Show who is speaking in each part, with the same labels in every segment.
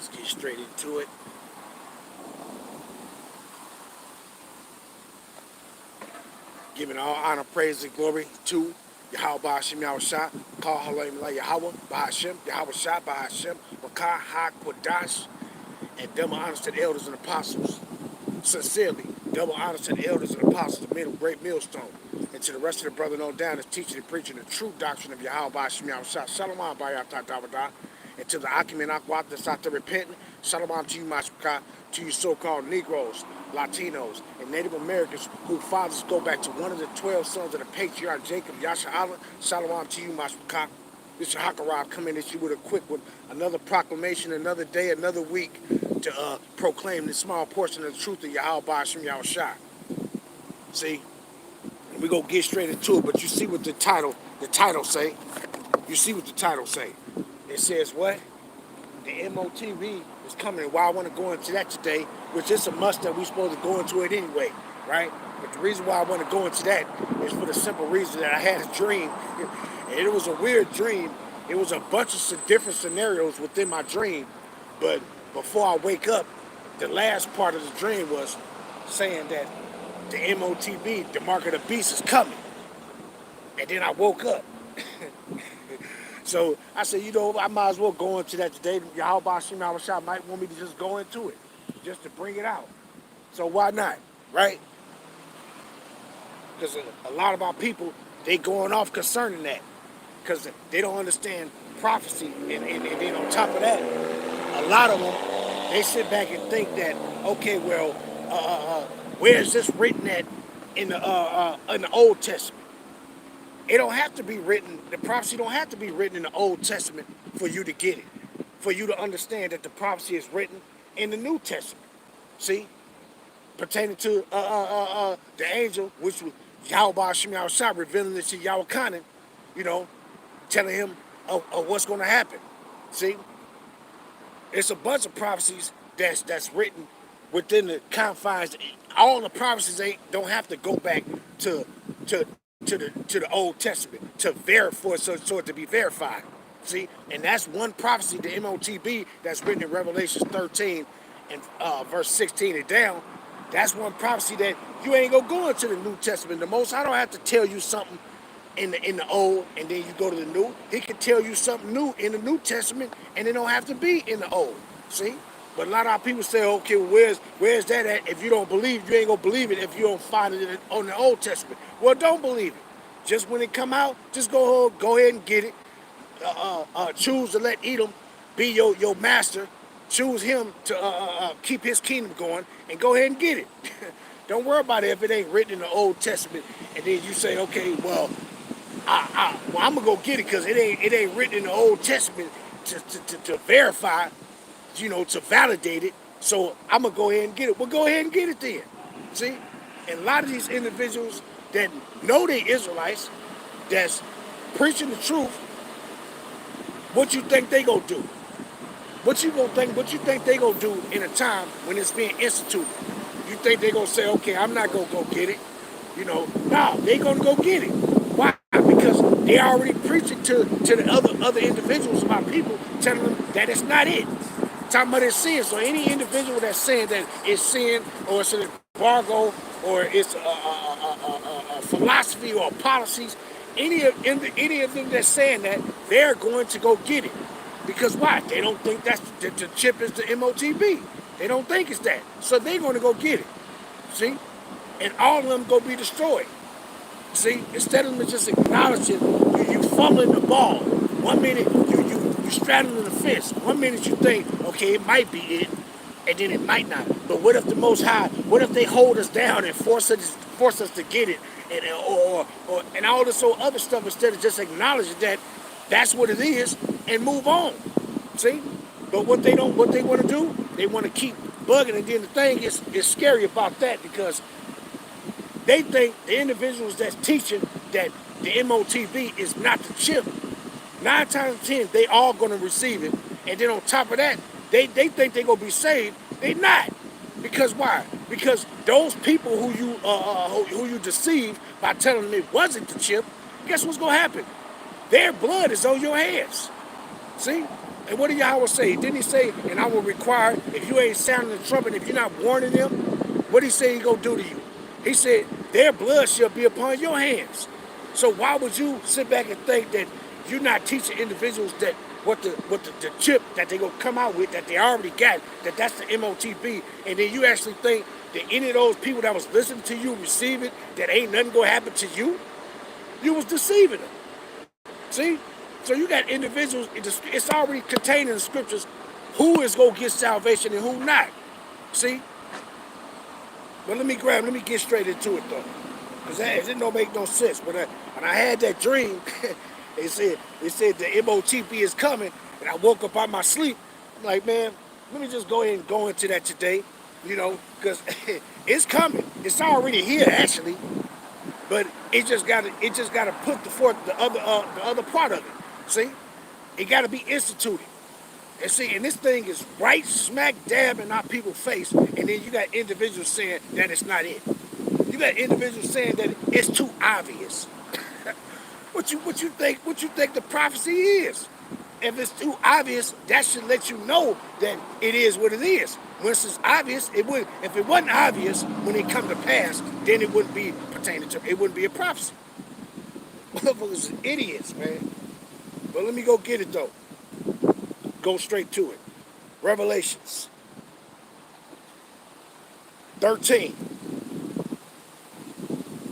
Speaker 1: Let's get straight into it. Giving all honor, praise, and glory to Yahweh Ba'ashem Yahushua, Call Halim La Yahweh, Ba'ashem, Yahweh Shah, Ba'ashem, Makah HaKwadash, and double honors to the elders and apostles. Sincerely, double honors to the elders and apostles, the middle great millstone, and to the rest of the brethren on down that's teaching and preaching the true doctrine of Yahweh Ba'ashem Yahushua. Shalom Bayatah Dawada. And to the Akim and Akwat that's out there repenting, Shalom to you, Mashka, to you so-called Negroes, Latinos, and Native Americans whose fathers go back to one of the 12 sons of the patriarch Jacob, Yasha Allah. Shalom to you, Mashka. This YAHACHARAB coming at you with a quick one, another proclamation, another day, another week to proclaim this small portion of the truth of Yahweh Ba'ashem Yahushua. See, we gonna get straight into it, but you see what the title say. You see what the title say. It says what? The M.O.T.B is coming. Why I want to go into that today, which is a must that we're supposed to go into it anyway, right? But the reason why I want to go into that is for the simple reason that I had a dream, and it was a weird dream. It was a bunch of different scenarios within my dream, but before I wake up, the last part of the dream was saying that the M.O.T.B, the mark of the beast, is coming. And then I woke up. So I said, you know, I might as well go into that today. Yahweh Ba'ashem Yahushua might want me to just go into it, just to bring it out. So why not, right? Because a lot of our people, they going off concerning that, because they don't understand prophecy. And then on top of that, a lot of them, they sit back and think that, okay, well, where is this written at in the Old Testament? It don't have to be written, the prophecy don't have to be written in the Old Testament for you to get it, for you to understand that the prophecy is written in the New Testament. See? Pertaining to the angel, which was Yahweh Ba'ashem Yahushua, revealing it to Yahweh, you know, telling him of what's going to happen. See? It's a bunch of prophecies that's written within the confines. All the prophecies don't have to go back to the Old Testament to verify, so it to be verified. See, and that's one prophecy, the M.O.T.B, that's written in Revelation 13 and verse 16 and down. That's one prophecy that you ain't gonna go into the New Testament. The Most I don't have to tell you something in the Old and then you go to the New. He can tell you something new in the New Testament and it don't have to be in the Old. See. But a lot of our people say, okay, well, where's that at? If you don't believe, you ain't gonna believe it if you don't find it on the Old Testament. Well, don't believe it. Just when it come out, just go ahead and get it. Choose to let Edom be your master. Choose him to keep his kingdom going, and go ahead and get it. Don't worry about it if it ain't written in the Old Testament. And then you say, okay, well, I'm gonna go get it because it ain't written in the Old Testament to verify. You know, to validate it, so I'm gonna go ahead and get it. Well, go ahead and get it then. See? And a lot of these individuals that know they Israelites, that's preaching the truth, what you think they gonna do? What you think they gonna do in a time when it's being instituted? You think they gonna say, okay, I'm not gonna go get it? You know, no, they gonna go get it. Why? Because they already preaching to the other individuals, about people, telling them that it's not it. Talking about it's sin. So any individual that's saying that it's sin, or it's an embargo, or it's a philosophy or policies, any of them that's saying that, they're going to go get it. Because why? They don't think that's the chip is the M.O.T.B. They don't think it's that. So they're going to go get it. See? And all of them going to be destroyed. See? Instead of them just acknowledging you fumbling the ball. 1 minute you straddling the fence. 1 minute you think, okay, it might be it, and then it might not. But what if the Most High, what if they hold us down and force us to get it, and all this other stuff, instead of just acknowledging that that's what it is and move on. See? But what they want to do, they want to keep bugging, and then the thing is scary about that, because they think the individuals that's teaching that the M.O.T.B is not the chip, 9 times out of 10, they all going to receive it. And then on top of that, they think they're going to be saved. They not. Because why? Because those people who you deceived by telling them it wasn't the chip, guess what's going to happen? Their blood is on your hands. See? And what did Yahweh say? Didn't he say, and I will require, if you ain't sounding the trumpet, if you're not warning them, what did he say he gonna do to you? He said, their blood shall be upon your hands. So why would you sit back and think that you're not teaching individuals that the chip that they gonna come out with that they already got, that that's the M.O.T.B, and then you actually think that any of those people that was listening to you receive it, that ain't nothing gonna happen to you? You was deceiving them. See? So you got individuals, it's already contained in the scriptures who is going to get salvation and who not. See? But let me get straight into it though. Because it don't make no sense. When I had that dream, they said the M.O.T.B is coming, and I woke up out of my sleep. I'm like, man, let me just go ahead and go into that today, because it's coming. It's already here actually. But it just gotta put the other part of it. See, it gotta be instituted. And see, and this thing is right smack dab in our people's face. And then you got individuals saying that it's not it. You got individuals saying that it's too obvious. What you think the prophecy is? If it's too obvious, that should let you know that it is what it is. Once it's obvious, it would. If it wasn't obvious when it come to pass, then it wouldn't be pertaining to. It wouldn't be a prophecy. Motherfuckers are idiots, man. But let me go get it though. Go straight to it. Revelations 13,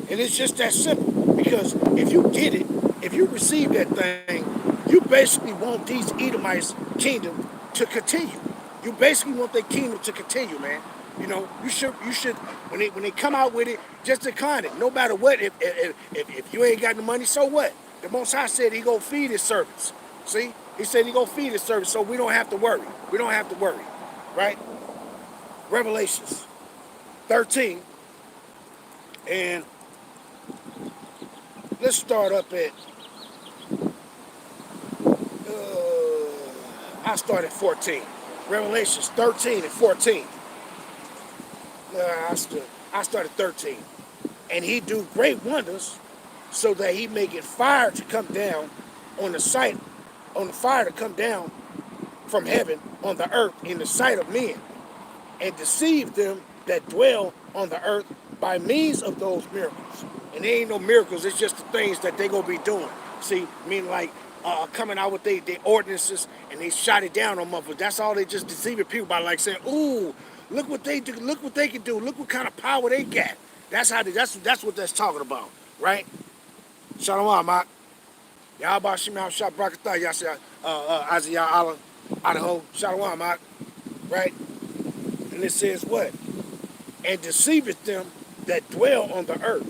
Speaker 1: and it's just that simple. Because if you get it, if you receive that thing, you basically want these Edomites' kingdom to continue. You basically want their kingdom to continue, man. You should when they come out with it, just decline it. No matter what, if you ain't got the money, so what? The Most High said he gonna feed his servants. See? He said he gonna feed his servants, so we don't have to worry. We don't have to worry, right? Revelations 13, and let's start up at. I start at 14. Revelations 13 and 14. I started 13. And he do great wonders, so that he maketh fire to come down on the fire to come down from heaven on the earth in the sight of men, and deceive them that dwell on the earth by means of those miracles. And there ain't no miracles, it's just the things that they gonna be doing. See, like coming out with their ordinances, and they shot it down on motherfuckers. That's all. They just deceiving people by like saying, ooh, look what they do, look what they can do, look what kind of power they got. That's what that's talking about, right? Shalom, Mak. Yahba Shimon Shah Brakatah, Yasha Aziyah Allah, Idaho, Shalom, Mak. Right? And it says what? And deceiveth them that dwell on the earth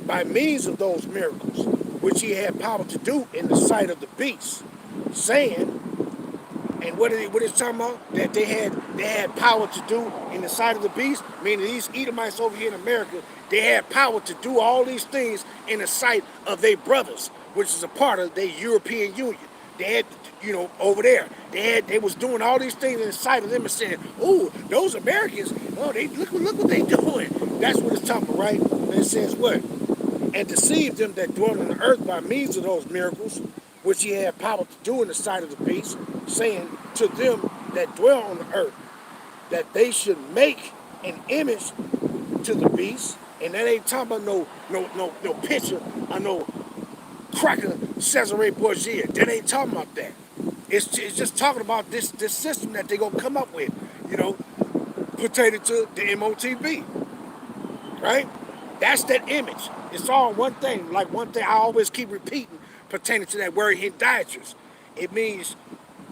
Speaker 1: by means of those miracles, which he had power to do in the sight of the beast, saying, and what is talking about? That they had power to do in the sight of the beast, meaning these Edomites over here in America, they had power to do all these things in the sight of their brothers, which is a part of their European Union. They had, over there, they was doing all these things in the sight of them and saying, "Ooh, those Americans, oh, they look what they doing." That's what it's talking about, right? And it says what? And deceive them that dwell on the earth by means of those miracles, which he had power to do in the sight of the beast, saying to them that dwell on the earth, that they should make an image to the beast. And that ain't talking about no picture or no cracker Cesare Borgia. That ain't talking about that. It's just talking about this system that they gonna come up with, pertaining to the M.O.T.B. Right? That's that image. It's all one thing. Like one thing I always keep repeating pertaining to that word idolatrous. It means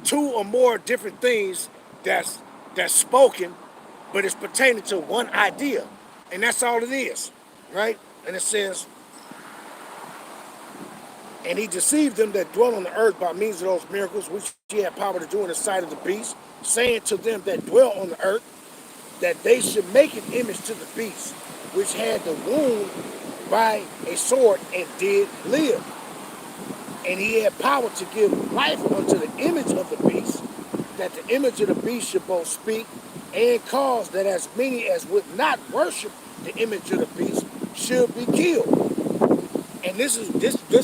Speaker 1: two or more different things that's spoken, but it's pertaining to one idea. And that's all it is. Right? And it says, and he deceived them that dwell on the earth by means of those miracles, which he had power to do in the sight of the beast, saying to them that dwell on the earth, that they should make an image to the beast, which had the wound by a sword and did live. And he had power to give life unto the image of the beast, that the image of the beast should both speak and cause that as many as would not worship the image of the beast should be killed. And this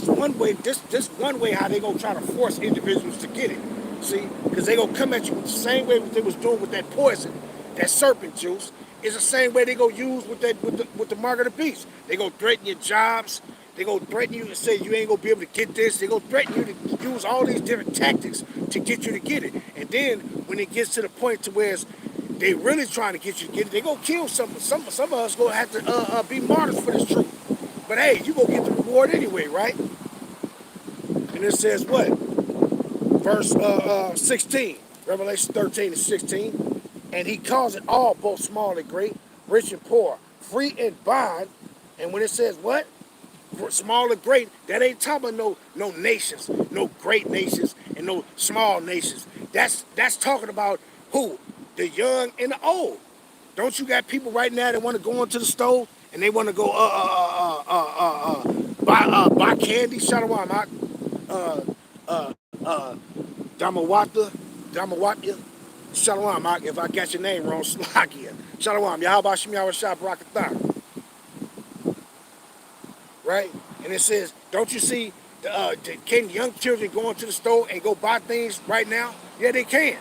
Speaker 1: one way how they gonna try to force individuals to get it. See, because they gonna come at you with the same way they was doing with that poison, that serpent juice. It's the same way they gonna use with the mark of the beast. They gonna threaten your jobs. They gonna threaten you and say you ain't gonna be able to get this. They gonna threaten you to use all these different tactics to get you to get it. And then when it gets to the point to where they really trying to get you to get it, they gonna kill some of us gonna have to be martyrs for this truth. But hey, you gonna get the reward anyway, right? And it says what? Verse 16, Revelation 13 and 16. And he calls it all, both small and great, rich and poor, free and bond. And when it says what? Small and great, that ain't talking about no nations, no great nations and no small nations. That's talking about who? The young and the old. Don't you got people right now that want to go into the store and they want to go buy candy? Shalom, Damawatya, Shalom, if I got your name wrong, Slakia. Shalom, Yahweh Shem Yahweh Shah Barakatah. Right? And it says, don't you see, can young children go into the store and go buy things right now? Yeah, they can.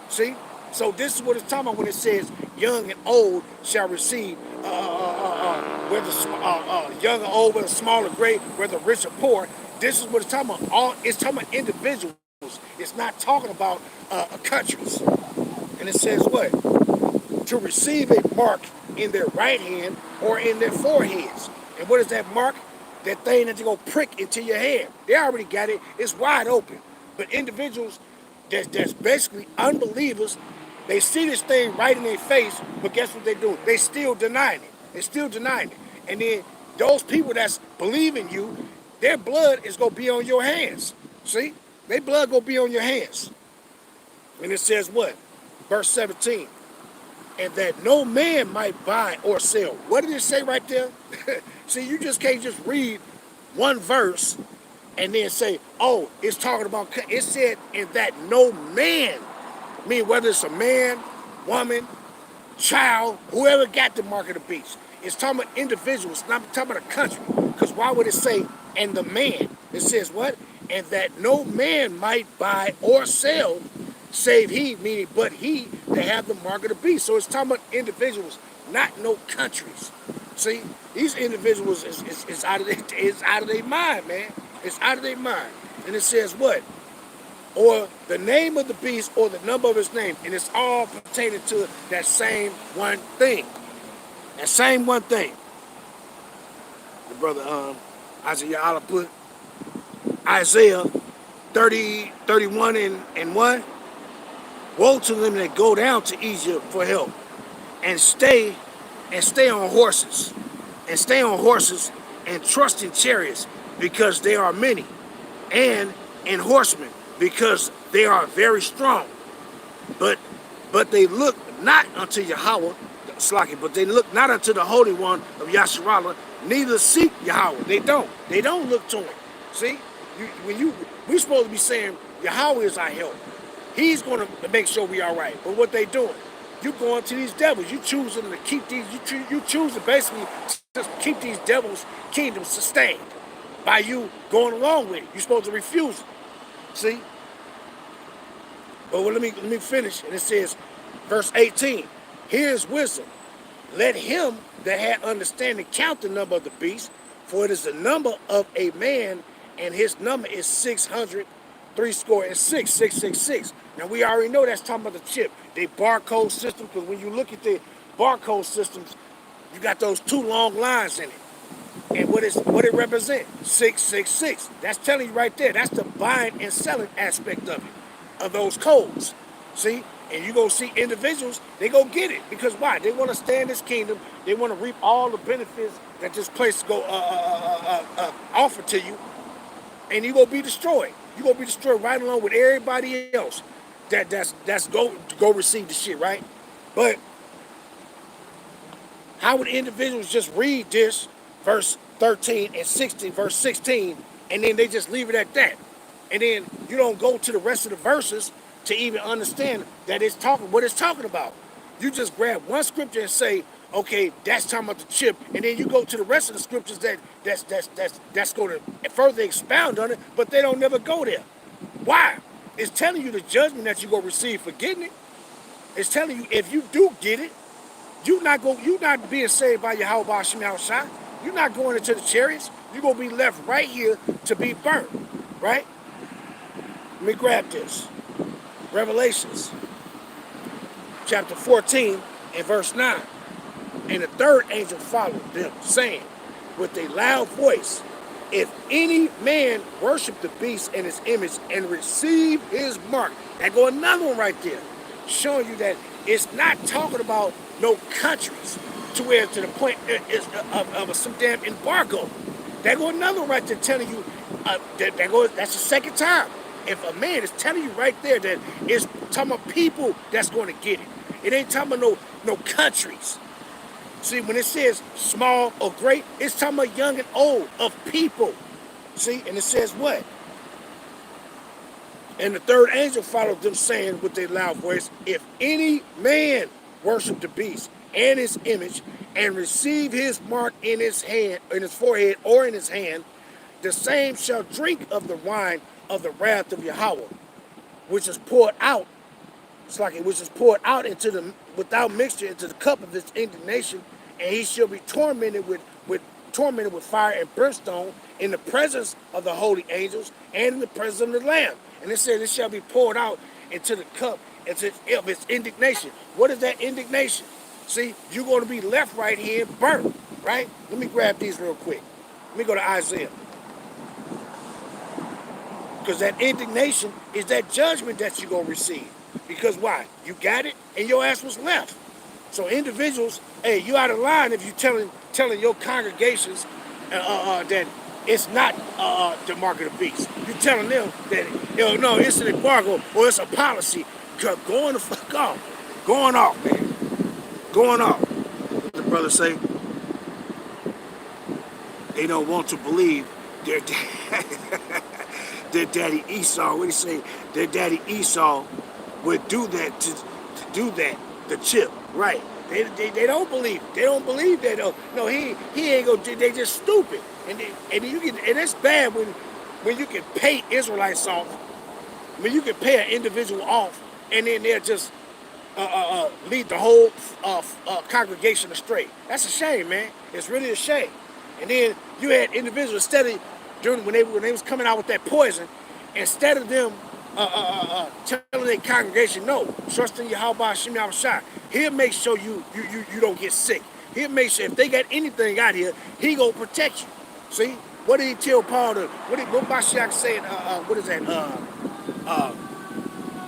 Speaker 1: See? So this is what it's talking about when it says young and old shall receive, whether young or old, whether small or great, whether rich or poor. This is what it's talking about. It's talking about individuals. It's not talking about countries. And it says what? To receive a mark in their right hand or in their foreheads. And what is that mark? That thing that you're going to prick into your hand. They already got it. It's wide open. But individuals that's basically unbelievers, they see this thing right in their face, but guess what they do? They still denying it. They still denying it. And then those people that's believing you, their blood is going to be on your hands. See? Their blood going to be on your hands. And it says what? Verse 17. And that no man might buy or sell. What did it say right there? See, you just can't just read one verse and then say, oh, it's talking about, it said, and that no man, I mean, whether it's a man, woman, child, whoever got the mark of the beast. It's talking about individuals, it's not talking about a country. Because why would it say, and the man? It says what? And that no man might buy or sell, save he, meaning but he that have the mark of the beast. So it's talking about individuals, not no countries. See, these individuals is out of their mind, man. It's out of their mind. And it says what? Or the name of the beast or the number of his name. And it's all pertaining to that same one thing. That same one thing. The brother Isaiah Allah put Isaiah 30, 31 and 1. Woe to them that go down to Egypt for help and stay on horses and trust in chariots because they are many, and in horsemen because they are very strong. But they look not unto Yahweh, but they look not unto the Holy One of Yasharallah, neither seek Yahweh. They don't look to him. See, we're supposed to be saying Yahweh is our help. He's going to make sure we all right. But what they doing? You going to these devils. You choosing to keep these. You choose to basically just keep these devils' kingdoms sustained by you going along with it. You're supposed to refuse it. See? But let me finish. And it says, verse 18. Here is wisdom. Let him that had understanding count the number of the beast, for it is the number of a man, and his number is 600. 666. Now we already know that's talking about the chip, the barcode system, because when you look at the barcode systems, you got those two long lines in it. And what it represents? 666. That's telling you right there. That's the buying and selling aspect of it, of those codes. See? And you go see individuals, they go get it. Because why? They want to stay in this kingdom. They want to reap all the benefits that this place go offer to you. And you gonna be destroyed. You're going to be destroyed right along with everybody else that's go receive the shit, right? But how would individuals just read this, verse 13 and 16, verse 16, and then they just leave it at that? And then you don't go to the rest of the verses to even understand that what it's talking about. You just grab one scripture and say, okay, that's talking about the chip, and then you go to the rest of the scriptures that's going to further expound on it, but they don't never go there. Why? It's telling you the judgment that you're going to receive for getting it. It's telling you if you do get it, you're not being saved by Yahweh Bashim Yahushua. You're not going into the chariots. You're going to be left right here to be burnt. Right? Let me grab this. Revelations chapter 14 and verse 9. And the third angel followed them, saying with a loud voice, if any man worship the beast and his image and receive his mark. That go another one right there, showing you that it's not talking about no countries to the point of some damn embargo. That go another one right there telling you, that's the second time. If a man is telling you right there that it's talking about people that's going to get it. It ain't talking about no countries. See, when it says small or great, it's talking about young and old, of people. See, and it says what? And the third angel followed them, saying with a loud voice, if any man worship the beast and his image and receive his mark in his hand, in his forehead or in his hand, the same shall drink of the wine of the wrath of Yahweh, which is poured out. It's like it which is poured out into the without mixture into the cup of his indignation, and he shall be tormented with fire and brimstone in the presence of the holy angels and in the presence of the Lamb. And it says it shall be poured out into the cup of his indignation. What is that indignation? See, you're going to be left right here burnt, right? Let me grab these real quick. Let me go to Isaiah. Because that indignation is that judgment that you're going to receive. Because why? You got it and your ass was left. So individuals, hey, you out of line if you telling your congregations that it's not the mark of the beast. You telling them that, no, it's an embargo or it's a policy. Going the fuck off. Going off, man. Going off. What the brother say? They don't want to believe their daddy Esau. What do you say? Their daddy Esau would do that to do that. The chip, right? They don't believe. They don't believe that. No, he ain't gonna. They just stupid. And it's bad when you can pay Israelites off. When you can pay an individual off, and then they'll just lead the whole congregation astray. That's a shame, man. It's really a shame. And then you had individuals instead of when they was coming out with that poison, instead of them telling their congregation, no, trust in Yahweh Hashem Yahushua. He'll make sure you don't get sick. He'll make sure if they got anything out here, he gonna protect you. See, what did he tell Paul? What Mashiach say? What is that?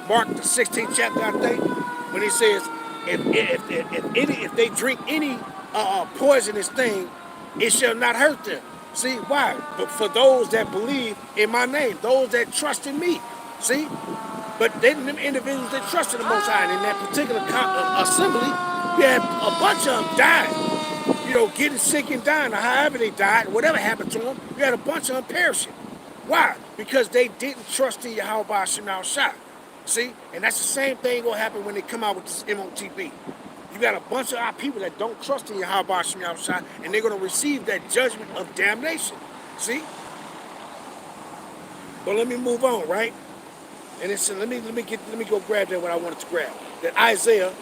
Speaker 1: Mark the 16th chapter, I think, when he says, if they drink any poisonous thing, it shall not hurt them. See, why? But for those that believe in my name, those that trust in me. See? But them individuals that trust in the Most High, and in that particular assembly, you had a bunch of them dying. Getting sick and dying, or however they died, whatever happened to them, you had a bunch of them perishing. Why? Because they didn't trust in Yahweh Hashem Yahushua. See? And that's the same thing going to happen when they come out with this M.O.T.B. You got a bunch of our people that don't trust in Yahweh Hashem Yahushua, and they're going to receive that judgment of damnation. See? But let me move on, right? And it said, let me go grab that what I wanted to grab. That Isaiah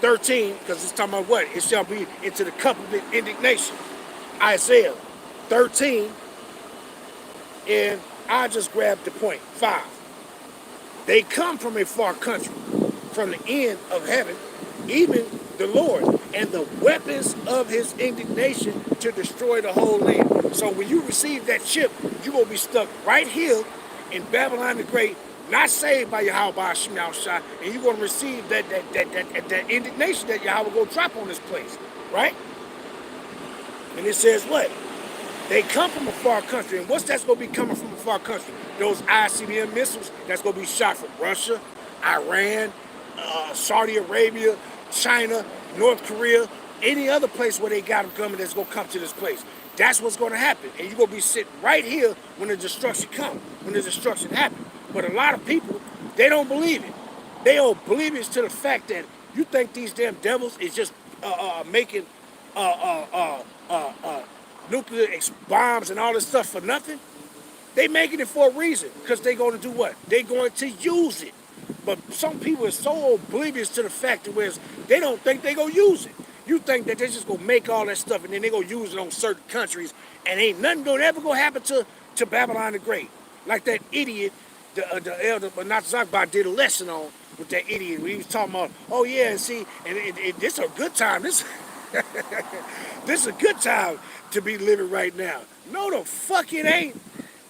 Speaker 1: 13, because it's talking about what? It shall be into the cup of indignation. Isaiah 13, and I just grabbed the point, 5. They come from a far country, from the end of heaven, even the Lord, and the weapons of his indignation to destroy the whole land. So when you receive that chip, you're going to be stuck right here in Babylon the Great, not saved by Yahweh Hashem Yahushua, and you're going to receive that indignation that Yahweh will drop on this place, right? And it says what? They come from a far country, and what's that's going to be coming from a far country? Those ICBM missiles that's going to be shot from Russia, Iran, Saudi Arabia, China, North Korea, any other place where they got them coming that's going to come to this place. That's what's going to happen, and you're going to be sitting right here when the destruction comes, when the destruction happens. But a lot of people, they don't believe it. They don't believe it to the fact that you think these damn devils is just making nuclear bombs and all this stuff for nothing. They making it for a reason, because they going to do what? They going to use it. But some people are so oblivious to the fact that whereas they don't think they gonna use it. You think that they just gonna make all that stuff and then they gonna use it on certain countries, and ain't nothing gonna ever gonna happen to Babylon the Great. Like that idiot, the elder, but not Zakba did a lesson on with that idiot when he was talking about, oh yeah, and see, and this is a good time. This this is a good time to be living right now. No, the fuck it ain't.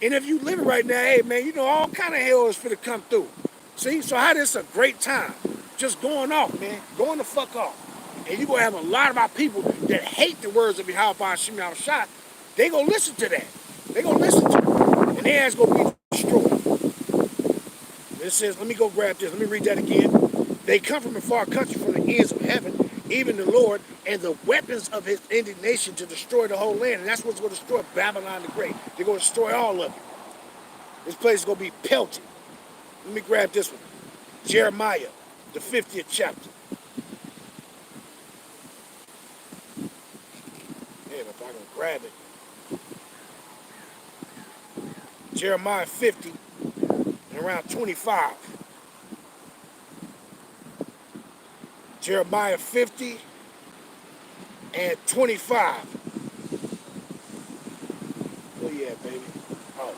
Speaker 1: And if you living right now, hey man, you know all kind of hell is finna come through. See, so how this a great time? Just going off, man. Going the fuck off. And you're going to have a lot of our people that hate the words of Yahweh Shimon Shot. They going to listen to that. They going to listen to it. And their ass going to be destroyed. It says, let me go grab this. Let me read that again. They come from a far country, from the ends of heaven, even the Lord, and the weapons of his indignation to destroy the whole land. And that's what's going to destroy Babylon the Great. They're going to destroy all of it. This place is going to be pelted. Let me grab this one. Jeremiah, the 50th chapter. Yeah, if I can grab it. Jeremiah 50 and around 25. Jeremiah 50 and 25. Oh yeah, baby. Oh.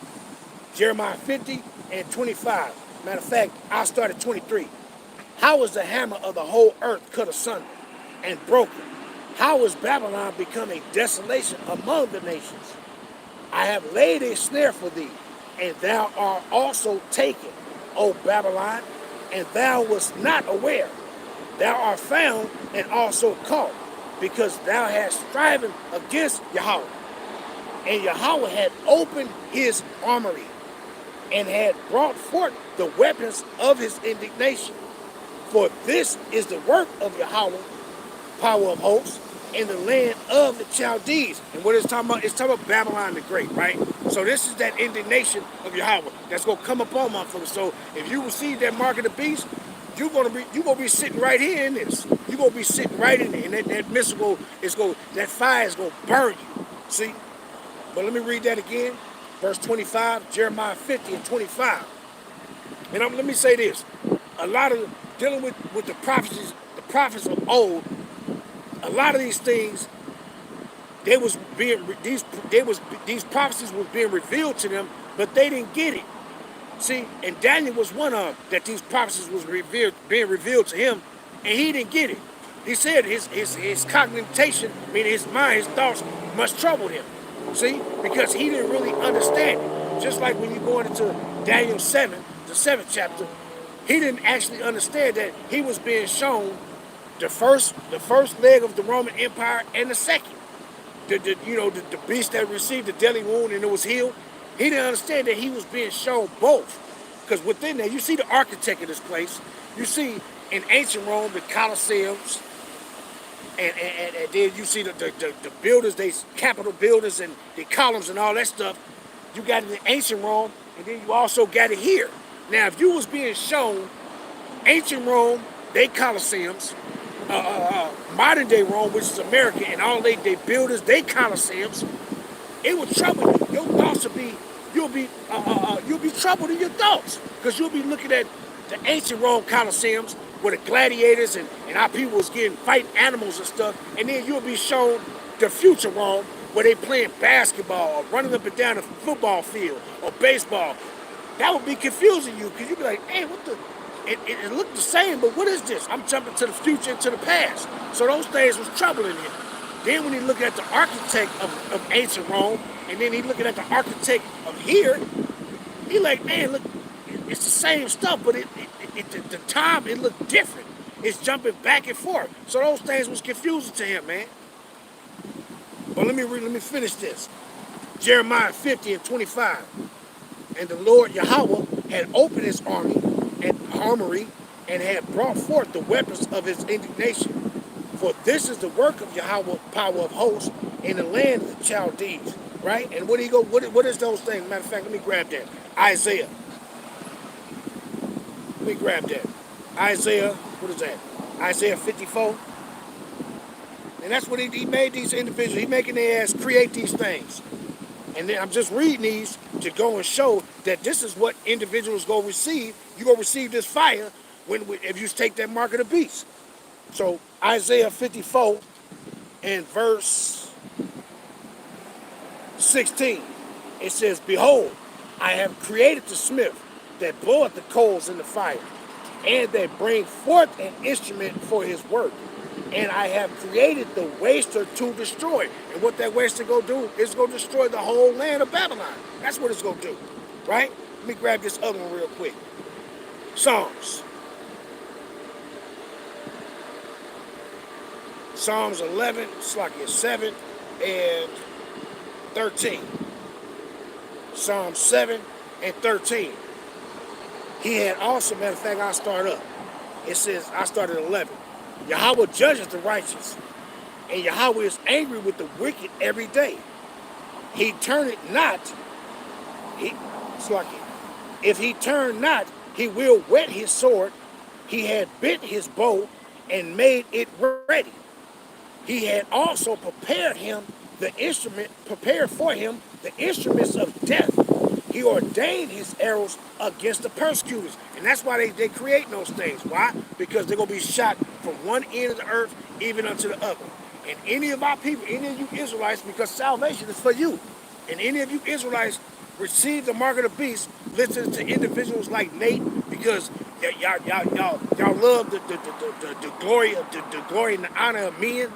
Speaker 1: Jeremiah 50 and 25. Matter of fact, I'll start at 23. How is the hammer of the whole earth cut asunder and broken? How is Babylon become a desolation among the nations? I have laid a snare for thee, and thou art also taken, O Babylon, and thou wast not aware. Thou art found and also caught, because thou hast striven against Yahweh. And Yahweh had opened his armory, and had brought forth the weapons of his indignation. For this is the work of Yahweh, power of hosts, in the land of the Chaldees. And what it's talking about? It's talking about Babylon the Great, right? So this is that indignation of Yahweh that's gonna come upon motherfuckers. So if you receive that mark of the beast, you're gonna be sitting right here in this. You're gonna be sitting right in there, and that missile that fire is gonna burn you. See? But let me read that again. Verse 25, Jeremiah 50 and 25. And let me say this. A lot of dealing with the prophets of old, a lot of these things, these prophecies was being revealed to them, but they didn't get it. See, and Daniel was one of them that these prophecies was being revealed to him, and he didn't get it. He said his cognition, meaning his mind, his thoughts, must trouble him. See, because he didn't really understand it. Just like when you go into Daniel 7, the 7th chapter, he didn't actually understand that he was being shown the first leg of the Roman Empire and the second. The beast that received the deadly wound and it was healed. He didn't understand that he was being shown both. Because within there, you see the architect of this place. You see in ancient Rome the Colosseums. And then you see the builders, they capital builders and the columns and all that stuff. You got it in ancient Rome, and then you also got it here. Now, if you was being shown ancient Rome, they Colosseums, modern day Rome, which is America, and all they builders, they Colosseums, it would trouble you. Your thoughts would be, you'll be troubled in your thoughts, because you'll be looking at the ancient Rome Colosseums, where the gladiators and our people was fighting animals and stuff, and then you'll be shown the future Rome, where they playing basketball or running up and down the football field or baseball. That would be confusing you, because you'd be like, hey, what the? It looked the same, but what is this? I'm jumping to the future and to the past. So those things was troubling him. Then when he looked at the architect of ancient Rome, and then he looking at the architect of here, he like, man, look, it's the same stuff, but the time, it looked different. It's jumping back and forth. So those things was confusing to him, man. But let me finish this. Jeremiah 50 and 25. And the Lord Yahweh had opened his armory and had brought forth the weapons of his indignation. For this is the work of Yahweh, power of hosts, in the land of the Chaldees. Right? And what is those things? Matter of fact, let me grab that. Isaiah. Let me grab that. Isaiah, what is that? Isaiah 54. And that's what he made these individuals. He making their ass create these things. And then I'm just reading these to go and show that this is what individuals go receive. You go receive this fire if you take that mark of the beast. So Isaiah 54 and verse 16, it says, "Behold, I have created the smith that bloweth the coals in the fire, and that bring forth an instrument for his work. And I have created the waster to destroy." And what that waster go do is go destroy the whole land of Babylon. That's what it's gonna do, right? Let me grab this other one real quick. Psalms. Psalms 11, it's like 7 and 13. Psalm 7 and 13. He had also, matter of fact, I'll start up. It says, I started at 11. Yahweh judges the righteous, and Yahweh is angry with the wicked every day. He turneth not, it's like, if he turn not, he will whet his sword. He had bent his bow and made it ready. He had also prepared for him the instruments of death. He ordained his arrows against the persecutors. And that's why they create those things. Why? Because they're going to be shot from one end of the earth even unto the other. And any of our people, any of you Israelites, because salvation is for you, and any of you Israelites receive the mark of the beast, listen to individuals like Nate, because y'all love the glory of the glory and the honor of men.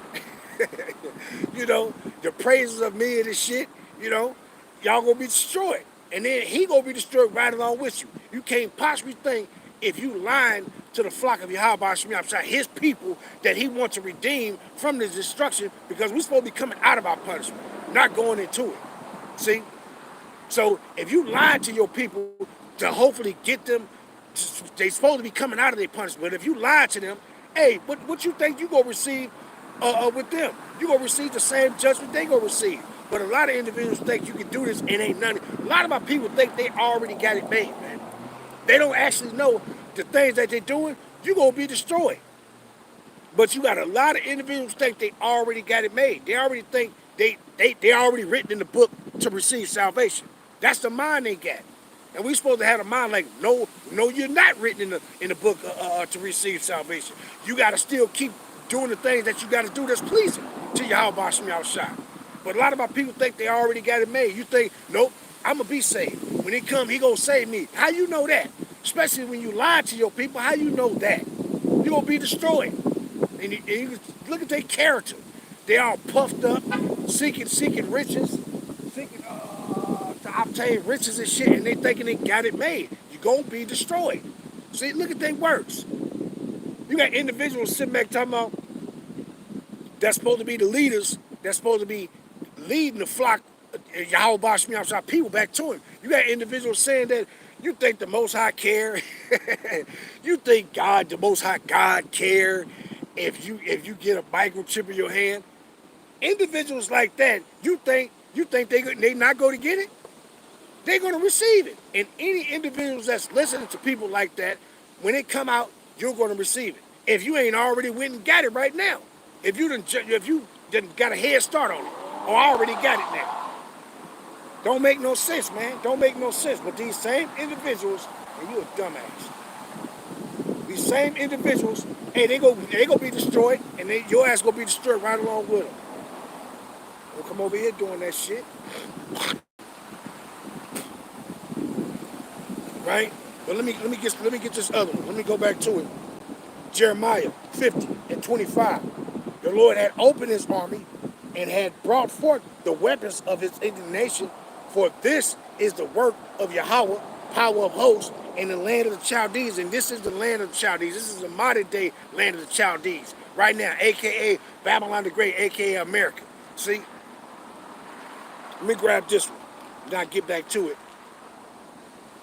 Speaker 1: You know, the praises of men and shit, you know, y'all gonna be destroyed. And then he gonna be destroyed right along with you. You can't possibly think, if you lying to the flock of Yahweh, his people that he wants to redeem from this destruction, because we're supposed to be coming out of our punishment, not going into it. See? So if you lie to your people to hopefully get them, they supposed to be coming out of their punishment. But if you lie to them, hey, what you think you gonna receive with them? You gonna receive the same judgment they gonna receive. But a lot of individuals think you can do this and ain't nothing. A lot of my people think they already got it made, man. They don't actually know the things that they're doing, you gonna be destroyed. But you got a lot of individuals think they already got it made. They already think they already written in the book to receive salvation. That's the mind they got. And we supposed to have a mind like, no, you're not written in the book to receive salvation. You got to still keep doing the things that you got to do that's pleasing to Yahweh Shema Shai. But a lot of our people think they already got it made. You think, nope, I'm going to be saved. When he come, he going to save me. How you know that? Especially when you lie to your people, how you know that? You're going to be destroyed. And you look at their character. They all puffed up, seeking riches, seeking to obtain riches and shit, and they thinking they got it made. You're going to be destroyed. See, look at their works. You got individuals sitting back talking about that's supposed to be the leaders, that's supposed to be leading the flock, Yahweh Shema Shai people back to him. You got individuals saying that you think the Most High care. You think the Most High God care if you get a microchip in your hand. Individuals like that, you think they not going to get it? They're going to receive it. And any individuals that's listening to people like that, when it come out, you're going to receive it. If you ain't already went and got it right now, if you done got a head start on it, or already got it now, don't make no sense, man. Don't make no sense. But these same individuals, and you a dumbass. These same individuals, hey, they gonna be destroyed, and your ass gonna be destroyed right along with them. Don't come over here doing that shit. Right? But let me get this other one. Let me go back to it. Jeremiah 50 and 25. The Lord had opened his army and had brought forth the weapons of his indignation, for this is the work of Yahweh, power of hosts, in the land of the Chaldees. And this is the land of the Chaldees. This is the modern day land of the Chaldees. Right now, a.k.a. Babylon the Great, a.k.a. America. See? Let me grab this one. Now get back to it.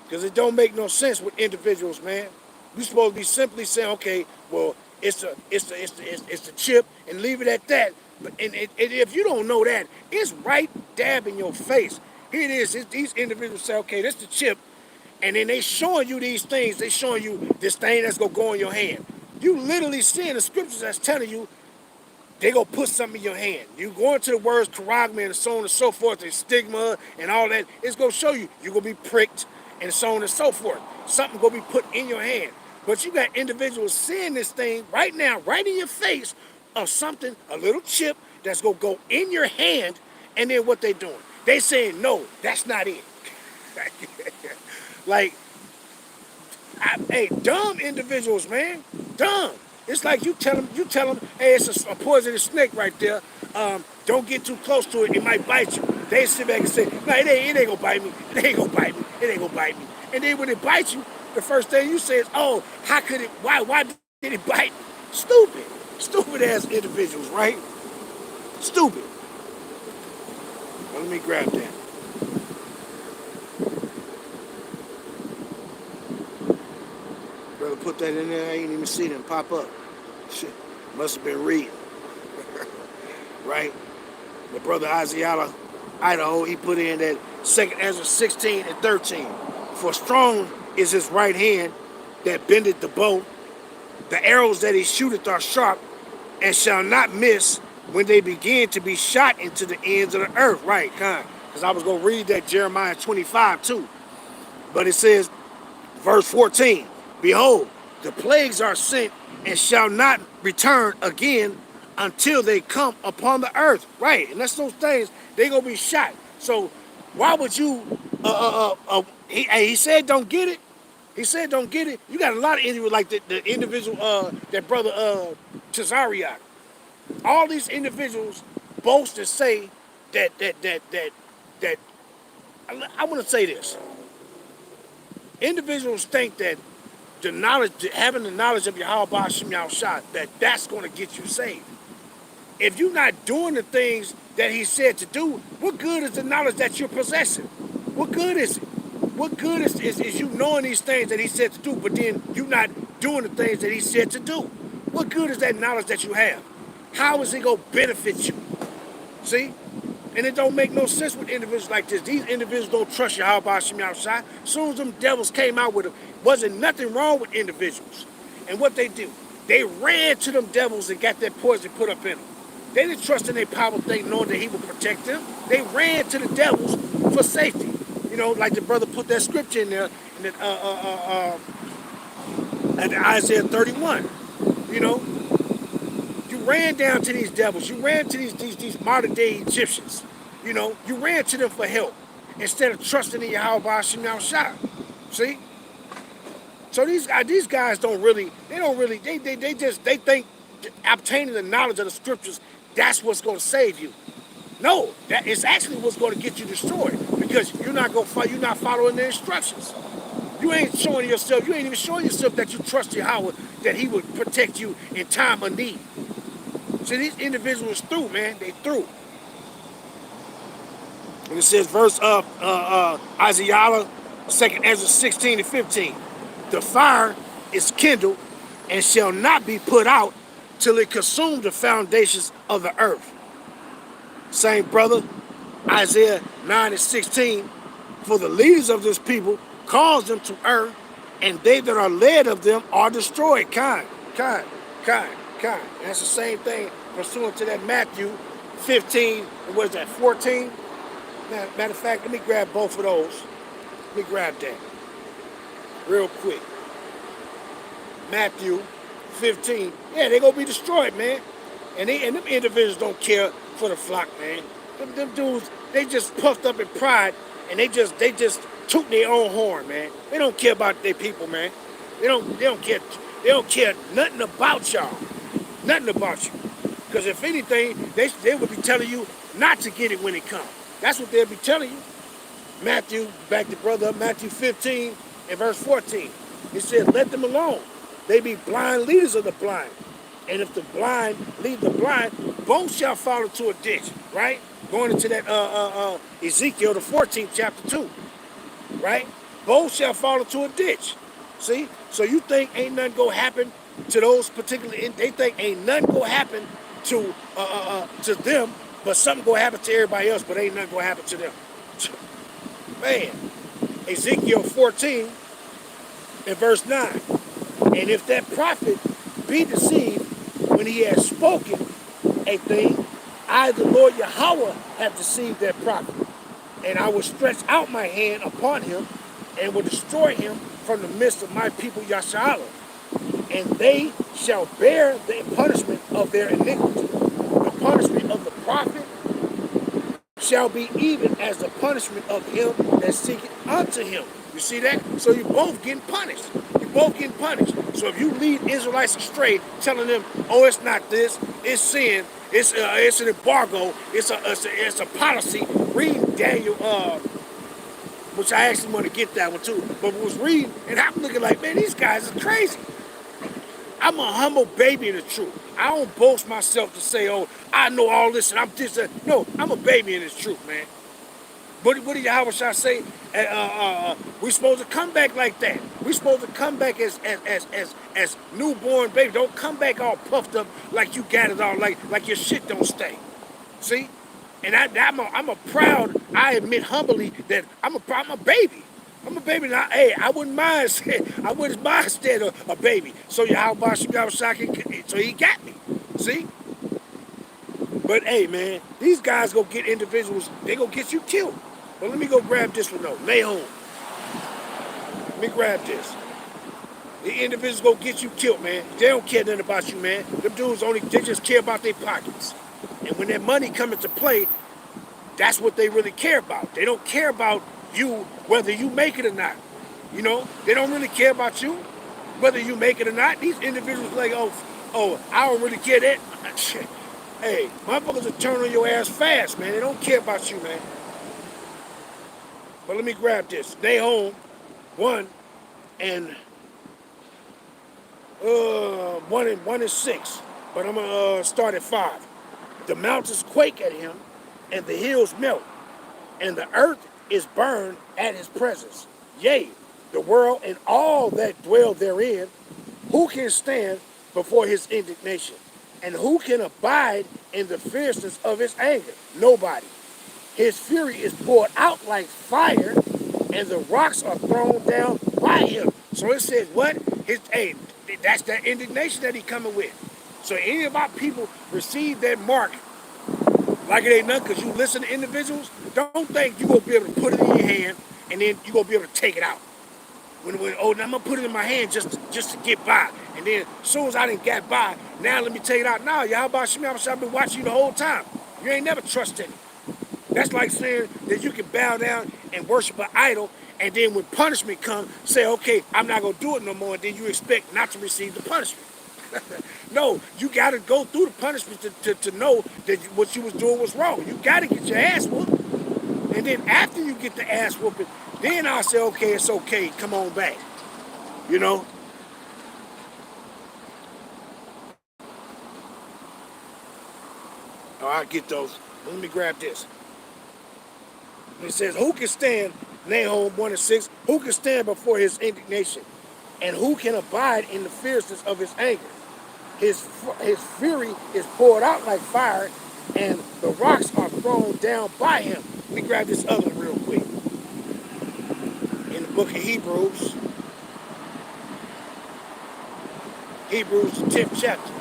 Speaker 1: Because it don't make no sense with individuals, man. We supposed to be simply saying, okay, well, it's the chip, and leave it at that. But and if you don't know that, it's right dab in your face. Here it is. These individuals say, okay, this the chip, and then they showing you these things. They showing you this thing that's gonna go in your hand. You literally seeing the scriptures that's telling you they gonna put something in your hand. You go into the words charagma and so on and so forth, and stigma and all that. It's gonna show you you're gonna be pricked and so on and so forth. Something gonna be put in your hand. But you got individuals seeing this thing right now, right in your face, of something, a little chip that's gonna go in your hand, and then what they doing? They saying no, that's not it. Like, hey, dumb individuals, man, dumb. It's like you tell them, hey, it's a poisonous snake right there. Don't get too close to it; it might bite you. They sit back and say, no, it ain't gonna bite me. It ain't gonna bite me. It ain't gonna bite me. And then when it bites you, the first thing you say is, oh, how could it? Why did it bite me? Stupid ass individuals, right? Stupid. Well, let me grab that. Brother, put that in there. I ain't even see them pop up. Shit, must have been reading. Right? The brother Isaiah, Idaho, he put in that 2nd Ezra 16 and 13. For strong is his right hand that bendeth the bow. The arrows that he shooteth are sharp, and shall not miss when they begin to be shot into the ends of the earth. Right, kind. Because I was going to read that Jeremiah 25 too. But it says, verse 14, behold, the plagues are sent and shall not return again until they come upon the earth. Right, and that's those things, they going to be shot. So why would you, he said don't get it. He said don't get it. You got a lot of individuals, like the individual, that brother Chazariak. All these individuals boast and say that I want to say this. Individuals think that the knowledge, having the knowledge of Yahweh Hashem Yahushua, that's going to get you saved. If you're not doing the things that he said to do, what good is the knowledge that you're possessing? What good is it? What good is you knowing these things that he said to do, but then you not doing the things that he said to do? What good is that knowledge that you have? How is it going to benefit you? See? And it don't make no sense with individuals like this. These individuals don't trust Yahweh Hashem Yahushua. As soon as them devils came out with them, wasn't nothing wrong with individuals. And what they do, they ran to them devils and got that poison put up in them. They didn't trust in their power thing, knowing that he would protect them. They ran to the devils for safety. You know, like the brother put that scripture in there, at Isaiah 31. You know, you ran down to these devils. You ran to these modern day Egyptians. You know, you ran to them for help instead of trusting in Yahweh Hashem Yahushua. See? So these guys they think obtaining the knowledge of the scriptures, that's what's going to save you. No, that is actually what's going to get you destroyed, because you're not following the instructions. You ain't even showing yourself that you trust Yahweh, that he would protect you in time of need. So these individuals through, man, they through. And it says, verse of Isaiah, 2nd Ezra 16 and 15. The fire is kindled and shall not be put out till it consume the foundations of the earth. Same brother, Isaiah 9 and 16. For the leaders of this people cause them to err, and they that are led of them are destroyed. Kind. And that's the same thing pursuant to that Matthew 15, and what is that, 14? Matter of fact, let me grab both of those. Let me grab that real quick. Matthew 15. Yeah, they're going to be destroyed, man. And them individuals don't care for the flock, man. Them dudes, they just puffed up in pride, and they just toot their own horn, man. They don't care about their people, man. They don't care. They don't care nothing about y'all. Nothing about you. Because if anything, they would be telling you not to get it when it comes. That's what they'll be telling you. Matthew 15 and verse 14. It says, let them alone. They be blind leaders of the blind. And if the blind lead the blind, both shall fall into a ditch, right? Going into that Ezekiel, the 14th chapter 2, right? Both shall fall into a ditch. See? So you think ain't nothing gonna happen to those particular, they think ain't nothing gonna happen to them, but something gonna happen to everybody else, but ain't nothing gonna happen to them. Man, Ezekiel 14 and verse 9. And if that prophet be deceived when he has spoken, a thing, I, the Lord Yahweh, have deceived that prophet. And I will stretch out my hand upon him and will destroy him from the midst of my people YAHACHARAB. And they shall bear the punishment of their iniquity. The punishment of the prophet shall be even as the punishment of him that seeketh unto him. You see that? So you're both getting punished. You're both getting punished. So if you lead Israelites astray, telling them, oh, it's not this, it's sin, it's an embargo, it's a policy. Read Daniel, which I actually want to get that one too, but was reading, and I'm looking like, man, these guys are crazy. I'm a humble baby in the truth. I don't boast myself to say, oh, I know all this and I'm this. No, I'm a baby in this truth, man. What did Yahweh say? We're supposed to come back like that. We're supposed to come back as newborn baby. Don't come back all puffed up like you got it all, like your shit don't stay. See? And I'm a proud, I admit humbly that I'm a baby. I'm a baby now. Hey, I wouldn't mind staying a baby. So Yahweh so he got me. See? But hey, man, these guys go get individuals, they go get you killed. But let me go grab this one though. Lay home. Let me grab this. The individuals go get you killed, man. They don't care nothing about you, man. Them dudes they just care about their pockets. And when that money comes into play, that's what they really care about. They don't care about you, whether you make it or not. You know, they don't really care about you, whether you make it or not. These individuals like, oh, I don't really care that. Hey, motherfuckers will turn on your ass fast, man. They don't care about you, man. But let me grab this. They home, 1 and 6. But I'm gonna start at 5. The mountains quake at him, and the hills melt, and the earth is burned at his presence. Yea, the world and all that dwell therein, who can stand before his indignation? And who can abide in the fierceness of his anger? Nobody. His fury is poured out like fire, and the rocks are thrown down by him. So it says what? That's that indignation that he's coming with. So any of our people receive that mark like it ain't nothing because you listen to individuals. Don't think you're going to be able to put it in your hand and then you're going to be able to take it out. Now I'm going to put it in my hand just to get by. And then as soon as I didn't get by, now let me take it out. Now, Yahweh I've been watching you the whole time. You ain't never trusted me. That's like saying that you can bow down and worship an idol, and then when punishment comes, say, okay, I'm not going to do it no more, and then you expect not to receive the punishment. No, you got to go through the punishment to know that what you was doing was wrong. You got to get your ass whooped. And then after you get the ass whooping, then I'll say, okay, it's okay, come on back. You know? Oh, I'll get those. Let me grab this. It says, who can stand, Nahum 1 and 6, who can stand before his indignation? And who can abide in the fierceness of his anger? His fury is poured out like fire, and the rocks are thrown down by him. Let me grab this other one real quick. In the book of Hebrews, the 10th chapter.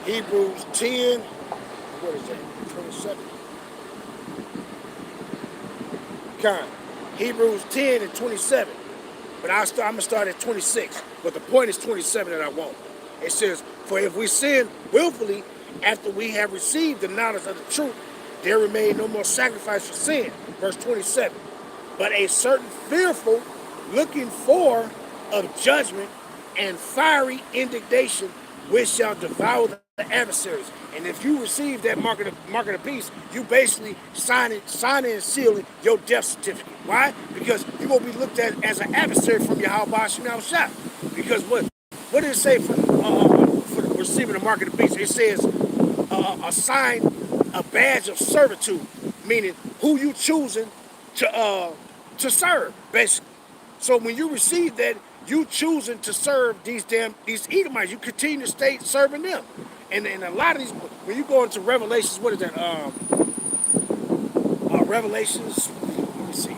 Speaker 1: Hebrews 10, what is that, 27? Kind. Hebrews 10 and 27. But I'm going to start at 26. But the point is 27 that I want. It says, for if we sin willfully after we have received the knowledge of the truth, there remain no more sacrifice for sin. Verse 27. But a certain fearful looking for of judgment and fiery indignation which shall devour the adversaries. And if you receive that mark of the beast, you basically signing and sealing your death certificate. Why? Because you're going to be looked at as an adversary from Yahweh Shah. Because what did it say for receiving the mark of the beast? It says a sign, a badge of servitude, meaning who you choosing to serve, basically. So when you receive that, you choosing to serve these Edomites. You continue to stay serving them. And a lot of these, when you go into Revelations, what is that? Revelations, let me see.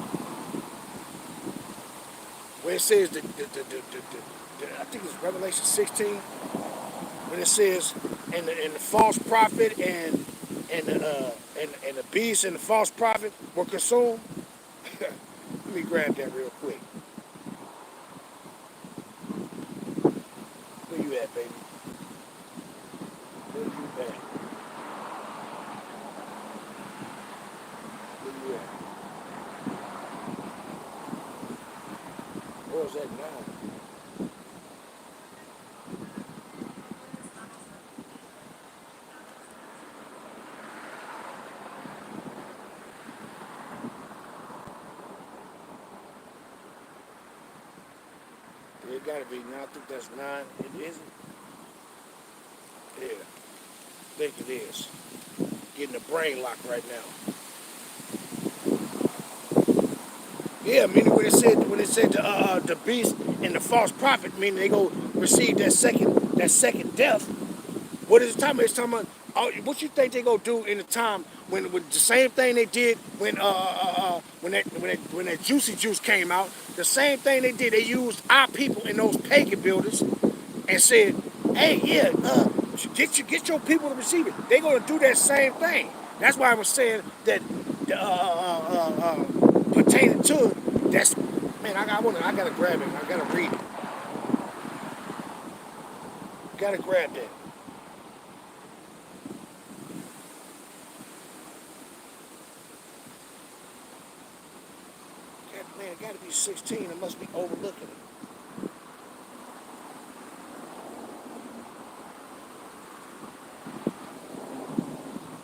Speaker 1: where it says I think it's Revelation 16, when it says, and the false prophet and the beast and the false prophet were consumed. Let me grab that real quick. Where you at, baby? Where you at? Where you at? Where's that now? It gotta be now. I think that's 9. It isn't. Yeah, I think it is. Getting a brain lock right now. Yeah, meaning when it said the beast and the false prophet, meaning they go receive that second death. What is it talking about? It's talking about what you think they gonna do in the time when the same thing they did when that juicy juice came out. The same thing they did. They used our people in those pagan buildings and said, "Hey, yeah, get your people to receive it." They're gonna do that same thing. That's why I was saying that pertaining to it. That's man. I gotta grab it. I gotta read it. Gotta grab that. Man, it gotta be 16. It must be overlooking it.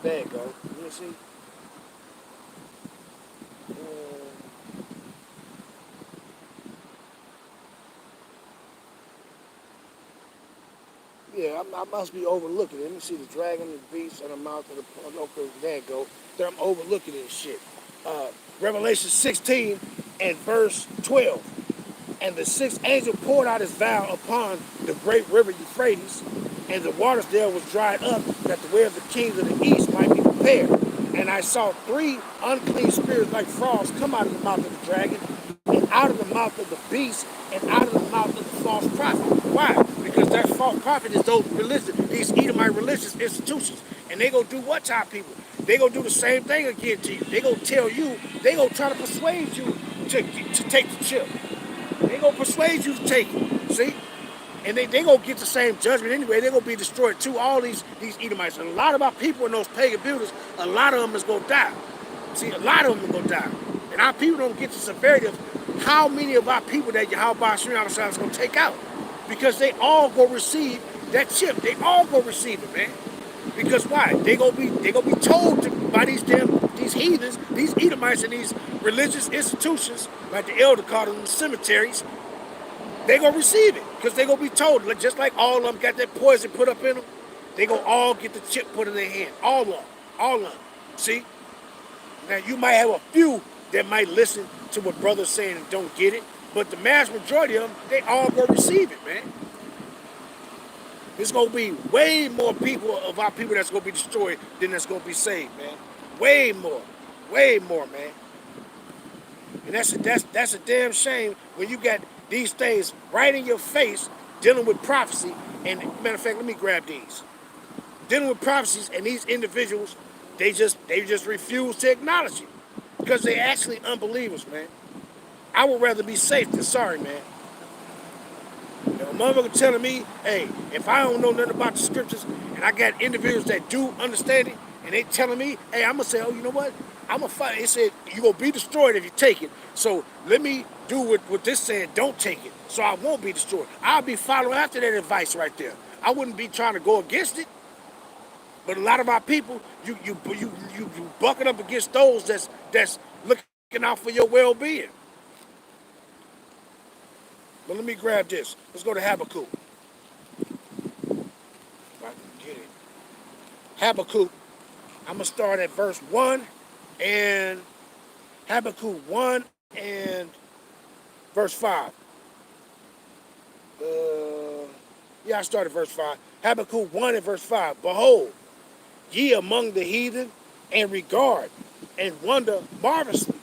Speaker 1: There you go. You see? Uh, yeah, I must be overlooking it. Let me see the dragon, the beast, and the mouth of the. Okay, there you go. There I'm overlooking this shit. Uh, Revelation 16 and verse 12. And the sixth angel poured out his vial upon the great river Euphrates, and the waters there was dried up, that the way of the kings of the east might be prepared. And I saw 3 unclean spirits like frogs come out of the mouth of the dragon, and out of the mouth of the beast, and out of the mouth of the false prophet. Why? Because that false prophet is these Edomite religious institutions. And they gonna do what to our people? They gonna do the same thing again to you. They gonna tell you, they gonna try to persuade you to take the chip. They gonna persuade you to take it. See? And they gonna get the same judgment anyway. They're gonna be destroyed too. All these Edomites. And a lot of our people in those pagan buildings, a lot of them is gonna die. See, a lot of them are gonna die. And our people don't get the severity of how many of our people that Yahweh is gonna take out. Because they all gonna receive that chip. They all gonna receive it, man. Because why? They gonna be told by these heathens, these Edomites, and these religious institutions, like the elder called them cemeteries. They gonna receive it because they gonna be told, just like all of them got that poison put up in them. They gonna all get the chip put in their hand, all of them. See? Now you might have a few that might listen to what brother's saying and don't get it, but the mass majority of them, they all gonna receive it, man. There's gonna be way more people of our people that's gonna be destroyed than that's gonna be saved, man. Way more, man. And that's a damn shame when you got these things right in your face dealing with prophecy. And matter of fact, let me grab these. Dealing with prophecies, and these individuals, they just refuse to acknowledge it because they actually unbelievers, man. I would rather be safe than sorry, man. If a motherfucker telling me, hey, if I don't know nothing about the scriptures, and I got individuals that do understand it, and they telling me, hey, I'm gonna say, oh, you know what? I'm gonna fight. It said you're gonna be destroyed if you take it. So let me do what this said. Don't take it, so I won't be destroyed. I'll be following after that advice right there. I wouldn't be trying to go against it. But a lot of our people, you bucking up against those that's looking out for your well-being. But let me grab this. Let's go to Habakkuk. If I can get it. Habakkuk. I'm gonna start at verse 1 and Habakkuk 1 and verse 5. I started verse 5. Habakkuk 1 and verse 5. Behold, ye among the heathen, and regard and wonder marvelously.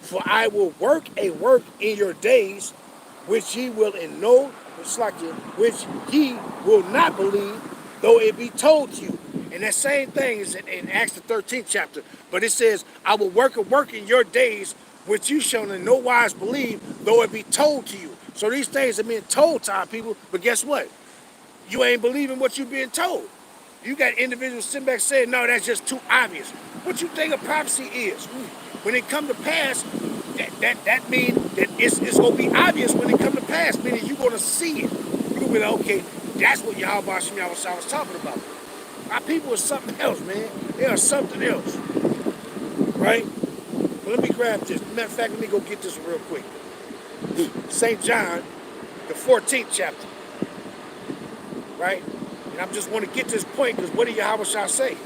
Speaker 1: For I will work a work in your days, which ye will in no, which ye will not believe, though it be told you. And that same thing is in Acts the 13th chapter. But it says, I will work a work in your days, which you shall in no wise believe, though it be told to you. So these things are being told to our people, but guess what? You ain't believing what you're being told. You got individuals sitting back saying, no, that's just too obvious. What you think a prophecy is? When it come to pass, that means that it's going to be obvious when it come to pass, meaning you're going to see it. You're going to be like, okay, that's what Yahweh was talking about. Our people are something else, man. They are something else, right? Well, let me grab this. Matter of fact, let me go get this real quick. St. John, the 14th chapter, right? And I just want to get this point because what did Yahweh say?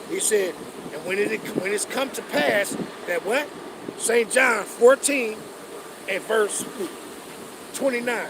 Speaker 1: He said, and when it's come to pass that what? St. John 14 and verse 29.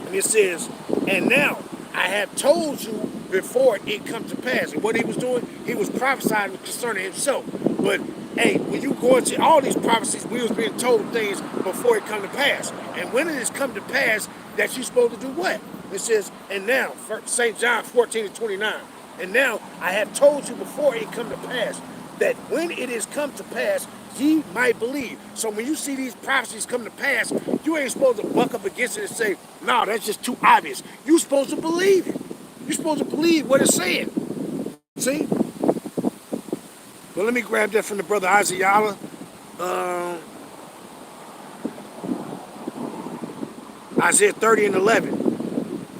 Speaker 1: And it says, and now I have told you before it come to pass. And what he was doing, he was prophesying concerning himself. But hey, when you go into all these prophecies, we was being told things before it come to pass. And when it has come to pass, that you're supposed to do what? It says, and now, St. John 14 and 29. And now I have told you before it come to pass, that when it is come to pass, ye might believe. So when you see these prophecies come to pass, you ain't supposed to buck up against it and say, no, that's just too obvious. You're supposed to believe it. You're supposed to believe what it's saying. See? Well, let me grab that from the brother Isaiah. Isaiah 30 and 11.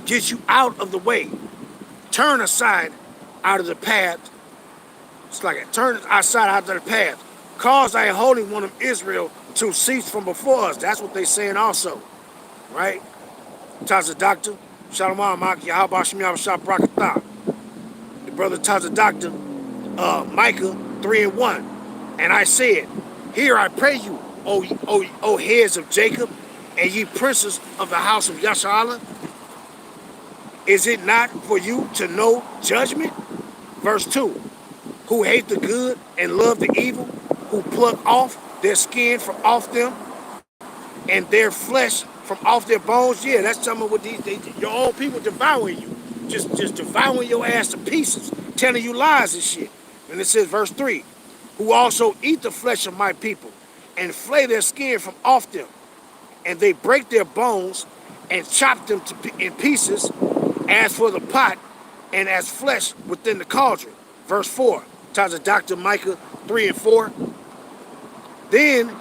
Speaker 1: Get you out of the way. Turn aside out of the path. It's like it. Turn aside out of the path. Cause thy Holy One of Israel to cease from before us. That's what they saying also. Right? Taza Doctor. Shalom Maki Yahweh Shem Yahweh Shah Brakatah. The brother Taza Doctor, Micah 3 and 1. And I said, hear I pray you, O heads of Jacob, and ye princes of the house of Yasharallah. Is it not for you to know judgment? Verse 2. Who hate the good and love the evil, who pluck off their skin from off them, and their flesh from off their bones. Yeah, that's some of what your own people devouring you. Just devouring your ass to pieces, telling you lies and shit. And it says, verse 3, who also eat the flesh of my people, and flay their skin from off them, and they break their bones, and chop them in pieces, as for the pot, and as flesh within the cauldron. Verse 4, tells the Dr. Micah 3 and 4. Then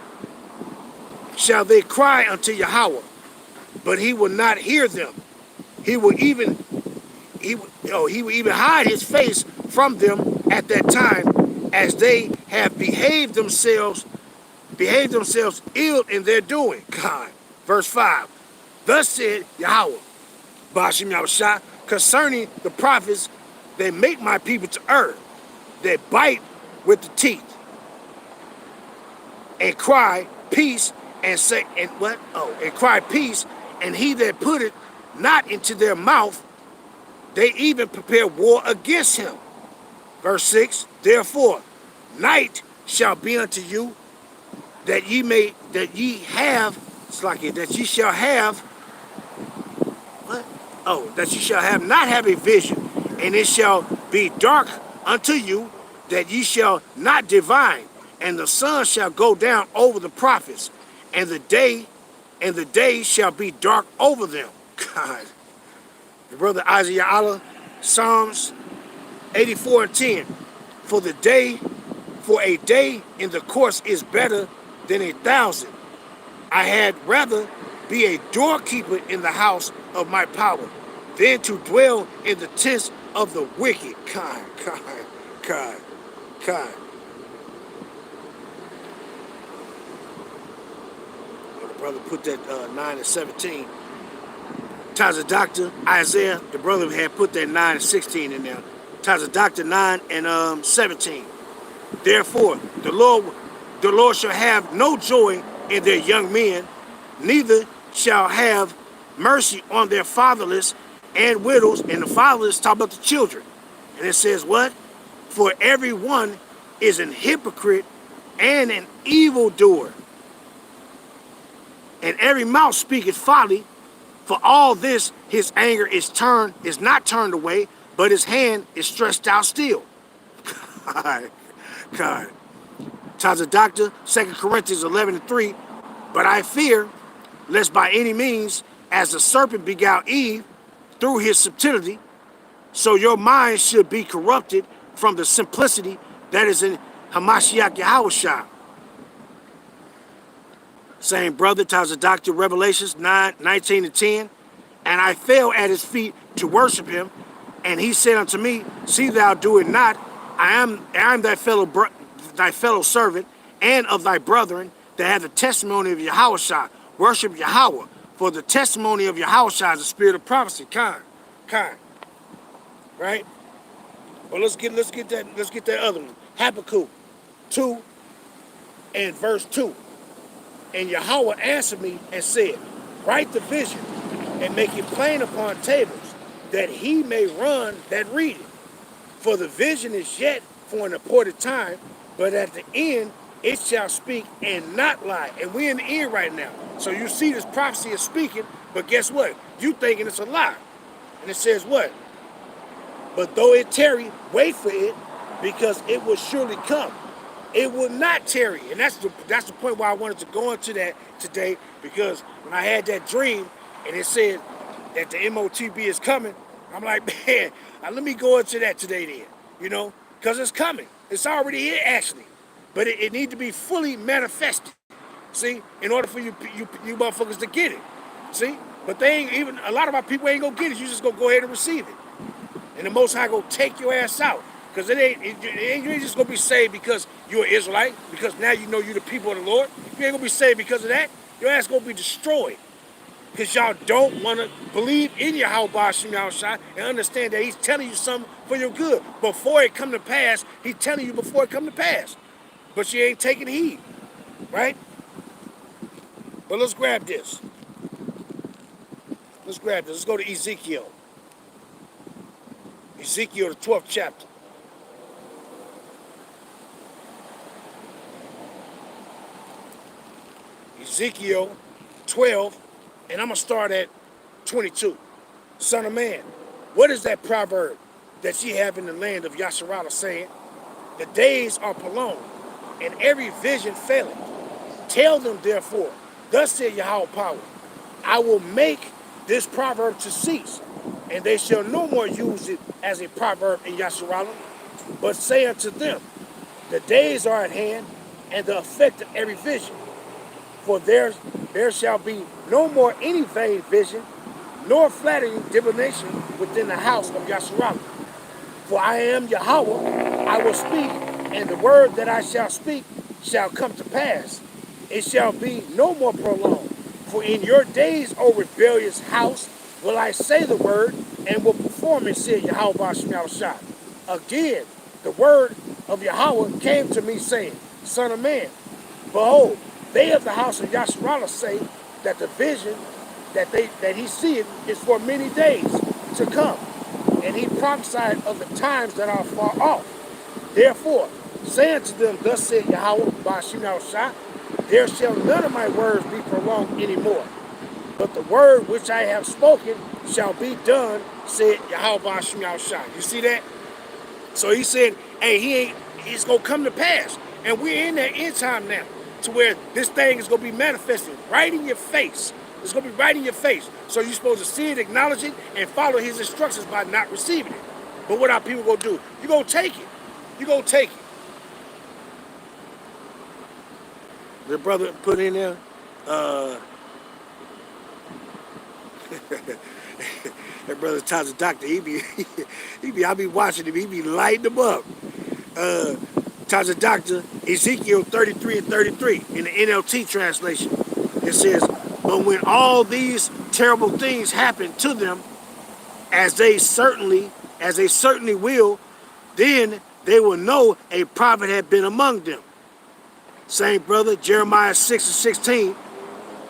Speaker 1: shall they cry unto Yahweh, but he will not hear them. He will even hide his face from them at that time, as they have behaved themselves ill in their doing. God. Verse 5. Thus said Yahweh, Bashim Yahushua, concerning the prophets that make my people to err, that bite with the teeth, and cry peace, and say, and what? Oh, and cry peace, and he that put it not into their mouth, they even prepare war against him. Verse 6, therefore, night shall be unto you, that ye shall have, what? Oh, that ye shall have not have a vision, and it shall be dark unto you, that ye shall not divine, and the sun shall go down over the prophets, and the day shall be dark over them. God. The brother Isaiah Allah, Psalms 84 and 10. For a day in the course is better than 1,000. I had rather be a doorkeeper in the house of my power than to dwell in the tents of the wicked. God. The brother put that 9 and 17. Taza Doctor, Isaiah, the brother had put that 9 and 16 in there. Taza Doctor 9 and 17. Therefore, the Lord shall have no joy in their young men, neither shall have mercy on their fatherless and widows. And the fatherless talk about the children. And it says what? For everyone is an hypocrite and an evildoer. and every mouth speaketh folly. For all this, his anger is not turned away, but his hand is stretched out still. God, God. Tells the doctor, 2 Corinthians 11:3. But I fear, lest by any means, as the serpent beguiled Eve through his subtlety, so your mind should be corrupted from the simplicity that is in Hamashiach Yahushua. Same brother tells the doctor, Revelations 9:19-10. And I fell at his feet to worship him, and he said unto me, see thou do it not. I am thy fellow servant, and of thy brethren that have the testimony of Yahushua. Worship Yahweh, for the testimony of Yahushua is the spirit of prophecy. Kind. Right? Well, let's get that other one. Habakkuk 2 and verse 2. And Yahweh answered me and said, write the vision and make it plain upon tables, that he may run that read it. For the vision is yet for an appointed time, but at the end it shall speak and not lie. And we're in the end right now. So you see this prophecy is speaking, but guess what? You thinking it's a lie. And it says what? But though it tarry, wait for it, because it will surely come. It will not tarry. And that's the point why I wanted to go into that today, because when I had that dream and it said that the M.O.T.B is coming, I'm like, man, let me go into that today then, you know, because it's coming. It's already here, actually. But it needs to be fully manifested, see, in order for you motherfuckers to get it, see? But they ain't even, a lot of our people ain't gonna get it. You just gonna go ahead and receive it. And the Most High gonna take your ass out. Because you ain't just gonna be saved because you're an Israelite, because now you know you're the people of the Lord. You ain't gonna be saved because of that. Your ass gonna be destroyed. Because y'all don't want to believe in Yahweh Shem Yahushua and understand that he's telling you something for your good. Before it come to pass, he's telling you before it come to pass. But you ain't taking heed, right? But let's grab this. Let's go to Ezekiel. Ezekiel, the 12th chapter. Ezekiel 12, and I'm going to start at 22. Son of man, what is that proverb that ye have in the land of Yasharala, saying, the days are prolonged, and every vision faileth? Tell them, therefore, thus said Yahweh power, I will make this proverb to cease, and they shall no more use it as a proverb in Yasharala, but say unto them, the days are at hand, and the effect of every vision. For there shall be no more any vain vision, nor flattering divination within the house of Yasharala. For I am Yahweh, I will speak, and the word that I shall speak shall come to pass. It shall be no more prolonged. For in your days, O rebellious house, will I say the word, and will perform it, said Yahweh Shem Yahushua. Again, the word of Yahweh came to me, saying, Son of man, behold, they of the house of Yasharala say that the vision that he seeth is for many days to come. And he prophesied of the times that are far off. Therefore, say unto them, thus said Yahweh, Ba'ashim Yahushua, there shall none of my words be prolonged anymore. But the word which I have spoken shall be done, said Yahweh Ba'ashim Yahushua. You see that? So he said, hey, it's going to come to pass. And we're in that end time now, to where this thing is going to be manifested right in your face. It's going to be right in your face. So you're supposed to see it, acknowledge it, and follow his instructions by not receiving it. But what are people going to do? You're going to take it. You're going to take it. The brother put in there, that brother Tyler Doctor, I be watching him, he be lighting them up. Tyler Doctor, Ezekiel 33 and 33 in the NLT translation. It says, but when all these terrible things happen to them, as they certainly will, then they will know a prophet had been among them. Same brother, Jeremiah 6 and 16.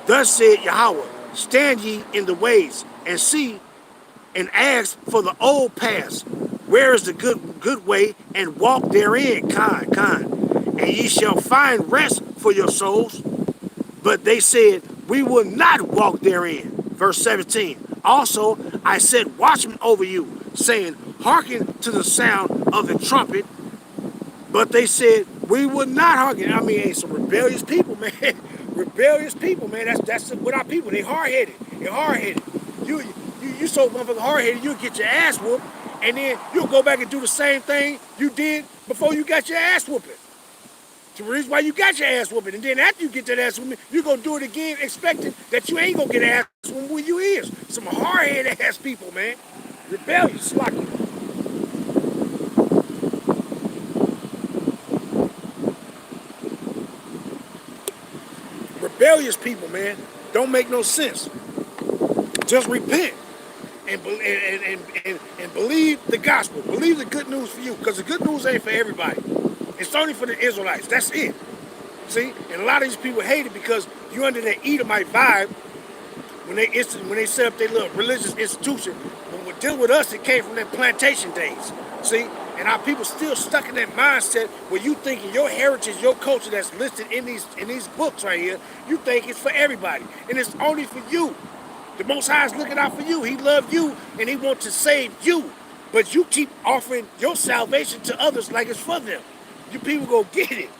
Speaker 1: Thus said Yahweh, stand ye in the ways, and see, and ask for the old paths. Where is the good way, and walk therein, kind. And ye shall find rest for your souls. But they said, we will not walk therein. Verse 17. Also, I set watchmen over you, saying, hearken to the sound of the trumpet. But they said, we would not hearken. I mean, hey, some rebellious people, man. Rebellious people, man. That's what our people. They hard-headed. They're hard-headed. You so motherfucking hard-headed, you'll get your ass whooped, and then you'll go back and do the same thing you did before you got your ass whooping. The reason why you got your ass whooping, and then after you get that ass whooping, you're going to do it again expecting that you ain't going to get ass whooping when you is. Some hard-headed ass people, man. Rebellious, like it. Rebellious people, man, don't make no sense. Just repent and believe the gospel. Believe the good news for you, because the good news ain't for everybody. It's only for the Israelites. That's it. See? And a lot of these people hate it because you're under that Edomite vibe when they set up their little religious institution. But when dealing with us, it came from their plantation days. See? And our people still stuck in that mindset where you thinking your heritage, your culture that's listed in these books right here, you think it's for everybody. And it's only for you. The Most High is looking out for you. He loves you and he wants to save you. But you keep offering your salvation to others like it's for them. You people go get it.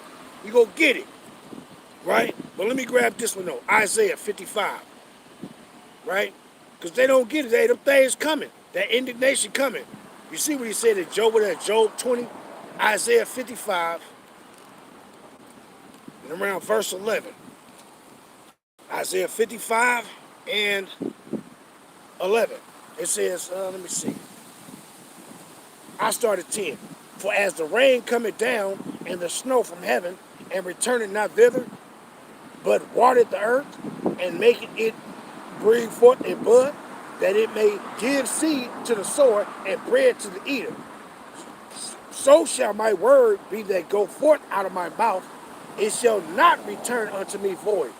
Speaker 1: You go get it. Right? But let me grab this one though. Isaiah 55. Right? Because they don't get it. Hey, them things coming. That indignation coming. You see what he said in Job, Job 20, Isaiah 55, and around verse 11. Isaiah 55 and 11. It says, let me see. I started 10. For as the rain cometh down and the snow from heaven, and returneth not thither, but watereth the earth, and maketh it bring forth a bud, that it may give seed to the sower and bread to the eater. So shall my word be that go forth out of my mouth. It shall not return unto me void,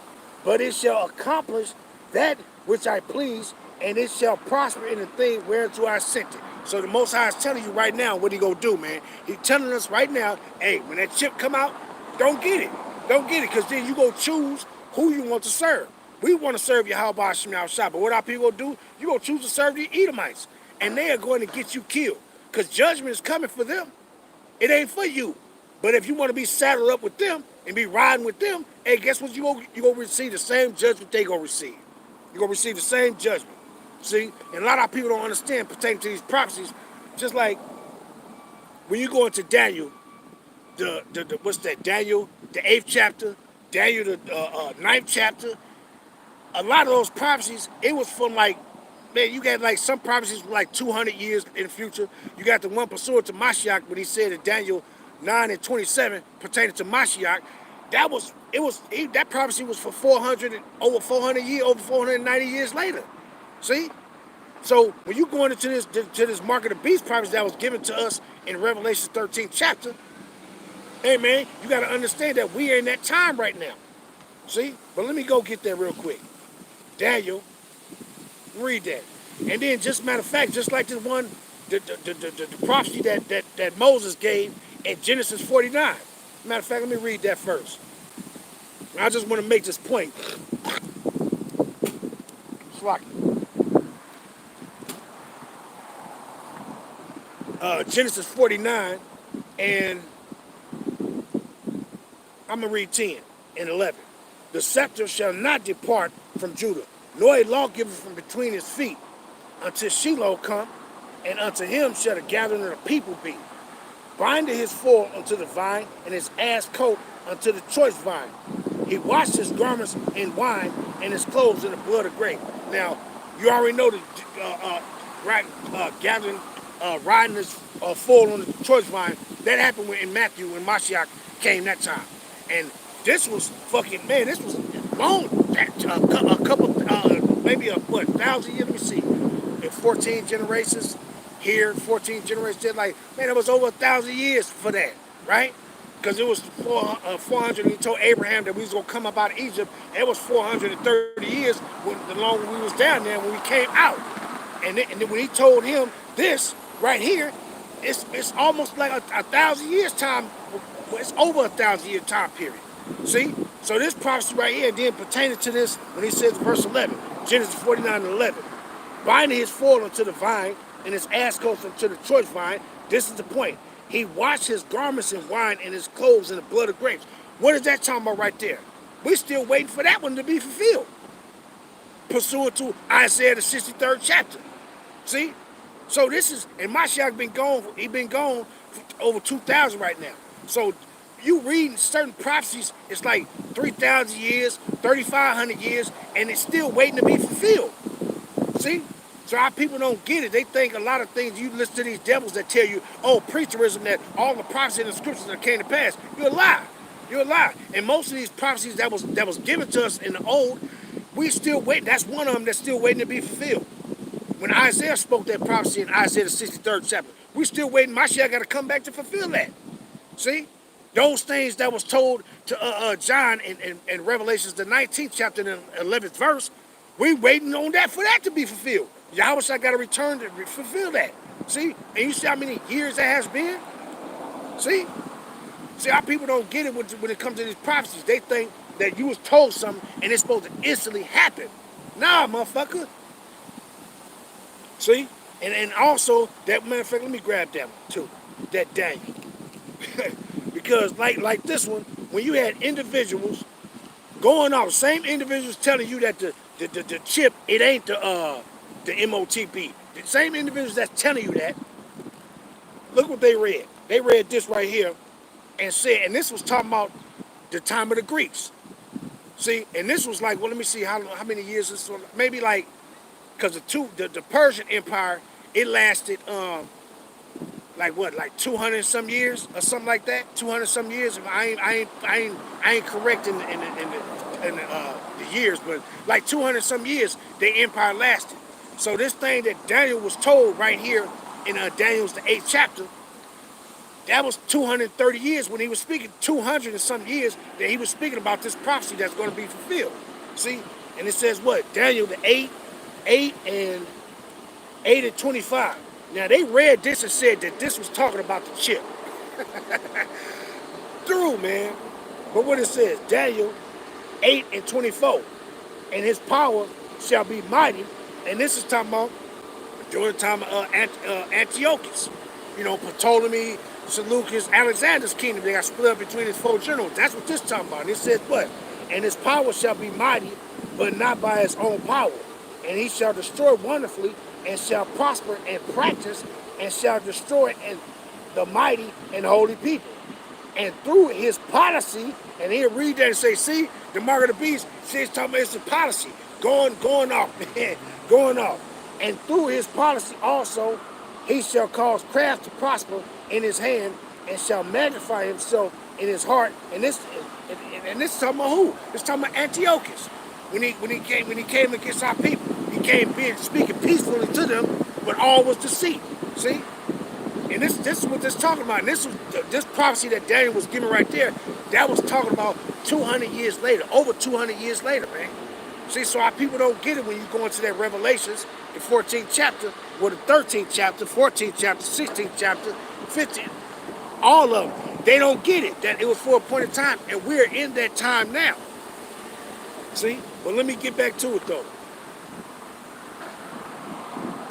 Speaker 1: but it shall accomplish that which I please, and it shall prosper in the thing whereunto I sent it. So the Most High is telling you right now what he gonna do, man. He's telling us right now, hey, when that chip come out, don't get it. Don't get it, because then you go choose who you want to serve. We want to serve Yahweh Shemel Shah, but what our people do, you gonna choose to serve the Edomites, and they are going to get you killed, because judgment is coming for them. It ain't for you. But if you want to be saddled up with them and be riding with them, hey, guess what? You gonna receive the same judgment they gonna receive. You're gonna receive the same judgment. See? And a lot of people don't understand pertaining to these prophecies. Just like when you go into Daniel, what's that? Daniel, the 8th chapter, Daniel, the 9th chapter. A lot of those prophecies, it was from like, man, you got like some prophecies from like 200 years in the future. You got the one pursuant to Mashiach, when he said in Daniel 9 and 27 pertaining to Mashiach. That prophecy was for 490 years later. See? So when you going into this mark of the beast prophecy that was given to us in Revelation 13th chapter, hey man, you got to understand that we are in that time right now. See? But let me go get there real quick. Daniel, read that. And then, just matter of fact, just like the one, the prophecy that Moses gave in Genesis 49. Matter of fact, let me read that first. I just want to make this point. Genesis 49, and I'm going to read 10 and 11. The scepter shall not depart from Judah, nor a lawgiver from between his feet, until Shiloh come, and unto him shall the gathering of the people be. Binding his foal unto the vine, and his ass coat unto the choice vine. He washed his garments in wine, and his clothes in the blood of grape. Now, you already know the riding his foal on the choice vine. That happened in Matthew when Mashiach came that time. And this was fucking, man, this was long. A couple, maybe 1,000 years, let me see. 14 generations here, 14 generations there. Like, man, it was over 1,000 years for that, right? Because it was 400, he told Abraham that we was going to come up out of Egypt. And it was 430 years the longer we was down there when we came out. And then when he told him this right here, it's almost like a 1,000 years time. It's over 1,000 year time period. See? So this prophecy right here, then pertaining to this, when he says in verse 11, Genesis 49:11, binding his foal unto the vine, and his ass coats unto the choice vine. This is the point. He washed his garments in wine and his clothes in the blood of grapes. What is that talking about right there? We're still waiting for that one to be fulfilled, pursuant to Isaiah the 63rd chapter. See? So this is, and Mashiach been gone, he been gone for over 2,000 right now. So you reading certain prophecies, it's like 3,000 years, 3,500 years, and it's still waiting to be fulfilled. See? So our people don't get it. They think a lot of things, you listen to these devils that tell you, oh, preterism, that all the prophecies in the scriptures that came to pass. You're a lie. You're a lie. And most of these prophecies that was given to us in the old, we still waiting. That's one of them that's still waiting to be fulfilled. When Isaiah spoke that prophecy in Isaiah the 63rd chapter, we still waiting. Mashiach got to come back to fulfill that. See? Those things that was told to John in Revelations the 19th chapter and the 11th verse, we waiting on that for that to be fulfilled. Yahawashi got to return to fulfill that. See? And you see how many years that has been? See? See, our people don't get it when it comes to these prophecies. They think that you was told something and it's supposed to instantly happen. Nah, motherfucker. See? And also, that matter of fact, let me grab that one too. That Daniel. Because like this one, when you had individuals going off, same individuals telling you that the chip, it ain't the M.O.T.B. The same individuals that's telling you that, look what they read. They read this right here and said, and this was talking about the time of the Greeks. See, and this was like, well, let me see how many years this was, maybe like, because the Persian Empire, it lasted like what, like 200 some years or something like that. 200 some years. I ain't correct in the years, but like 200 some years the empire lasted. So this thing that Daniel was told right here in Daniel's the 8th chapter, that was 230 years when he was speaking. 200 and some years that he was speaking about this prophecy that's going to be fulfilled. See, and it says what, Daniel the 8 and 25. Now, they read this and said that this was talking about the chip. Through, man. But what it says, Daniel 8 and 24. And his power shall be mighty. And this is talking about during the time of Antiochus. You know, Ptolemy, Seleucus, Alexander's kingdom. They got split up between his 4 generals. That's what this is talking about. And it says what? And his power shall be mighty, but not by his own power. And he shall destroy wonderfully, and shall prosper and practice, and shall destroy and the mighty and holy people. And through his policy, and he'll read that and say, see, the mark of the beast, see, it's talking about it's a policy, going off, man, going off. And through his policy also, he shall cause craft to prosper in his hand, and shall magnify himself in his heart. And this is talking about who? It's talking about Antiochus. When he came against our people. He came being speaking peacefully to them, but all was deceit. See? And this is what this is talking about. And this prophecy that Daniel was giving right there, that was talking about 200 years later, over 200 years later, man. See, so our people don't get it when you go into that Revelations, the 14th chapter, or the 13th chapter, 14th chapter, 16th chapter, 15th, all of them. They don't get it, that it was for a point of time, and we're in that time now. See? But let me get back to it, though.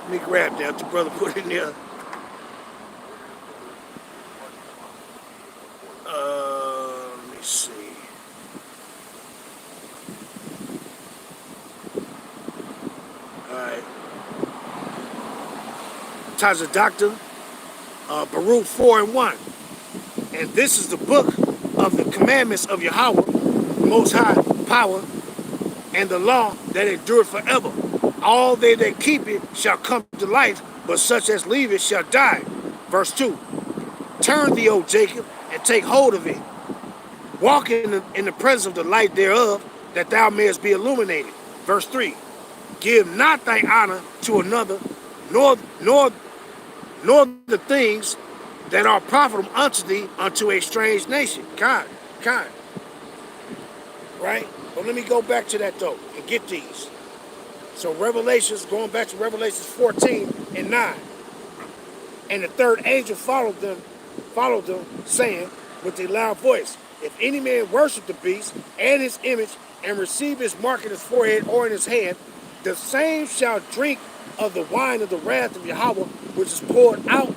Speaker 1: Let me grab that. The brother put in there. Let me see. All right. Taza Doctor, Baruch 4 and 1. And this is the book of the commandments of Yahweh, the Most High power, and the law that endureth forever. All they that keep it shall come to life, but such as leave it shall die. Verse 2. Turn thee, O Jacob, and take hold of it. Walk in the presence of the light thereof, that thou mayest be illuminated. Verse 3. Give not thy honor to another, nor the things that are profitable unto thee unto a strange nation. Kind. Right? But let me go back to that though and get these. So Revelations, going back to Revelations 14 and 9. And the third angel followed them, saying with a loud voice, If any man worship the beast and his image and receive his mark in his forehead or in his hand, the same shall drink of the wine of the wrath of Yahweh, which is poured out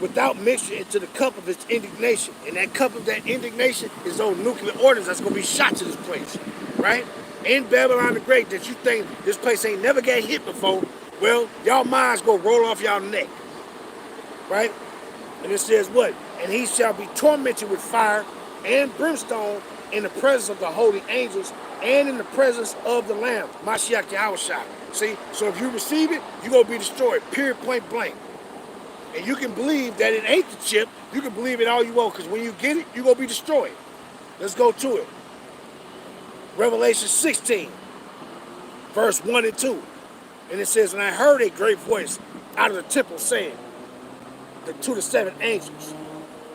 Speaker 1: without mixture into the cup of his indignation. And that cup of that indignation is those nuclear ordnance that's going to be shot to this place, right? In Babylon the Great, that you think this place ain't never got hit before, well, y'all minds go roll off y'all neck, right? And it says what? And he shall be tormented with fire and brimstone in the presence of the holy angels and in the presence of the Lamb, Mashiach Yahawashi. See, so if you receive it, you're going to be destroyed, period, point blank. And you can believe that it ain't the chip. You can believe it all you want, because when you get it, you're going to be destroyed. Let's go to it. Revelation 16, verse 1 and 2. And it says, and I heard a great voice out of the temple saying to the seven angels,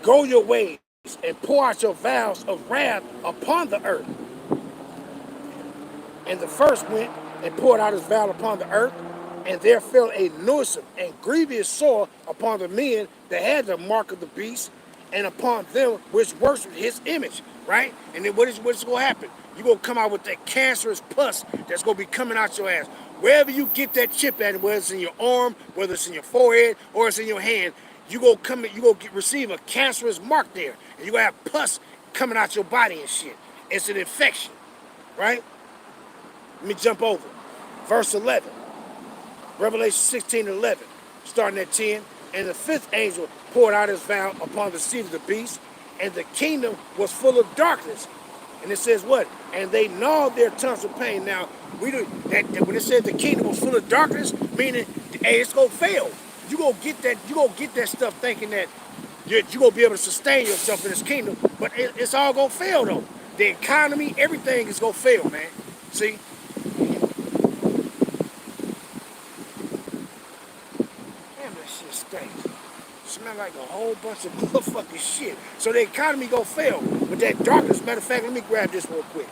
Speaker 1: go your ways and pour out your vials of wrath upon the earth. And the first went and poured out his vial upon the earth, and there fell a noisome and grievous sore upon the men that had the mark of the beast, and upon them which worshipped his image, right? And then what's going to happen? You're going to come out with that cancerous pus that's going to be coming out your ass. Wherever you get that chip at, whether it's in your arm, whether it's in your forehead, or it's in your hand, you're going to receive a cancerous mark there. And you're going to have pus coming out your body and shit. It's an infection, right? Let me jump over. Verse 11. Revelation 16 and 11, starting at 10. And the fifth angel poured out his vial upon the seat of the beast, and the kingdom was full of darkness. And it says what? And they gnawed their tongues with pain. Now, when it said the kingdom was full of darkness, meaning, hey, it's gonna fail. You gonna get that stuff thinking that you're gonna be able to sustain yourself in this kingdom, but it's all gonna fail though. The economy, everything is gonna fail, man. See? Stinks. Smell like a whole bunch of motherfucking shit. So the economy gonna fail with that darkness. Matter of fact, let me grab this real quick,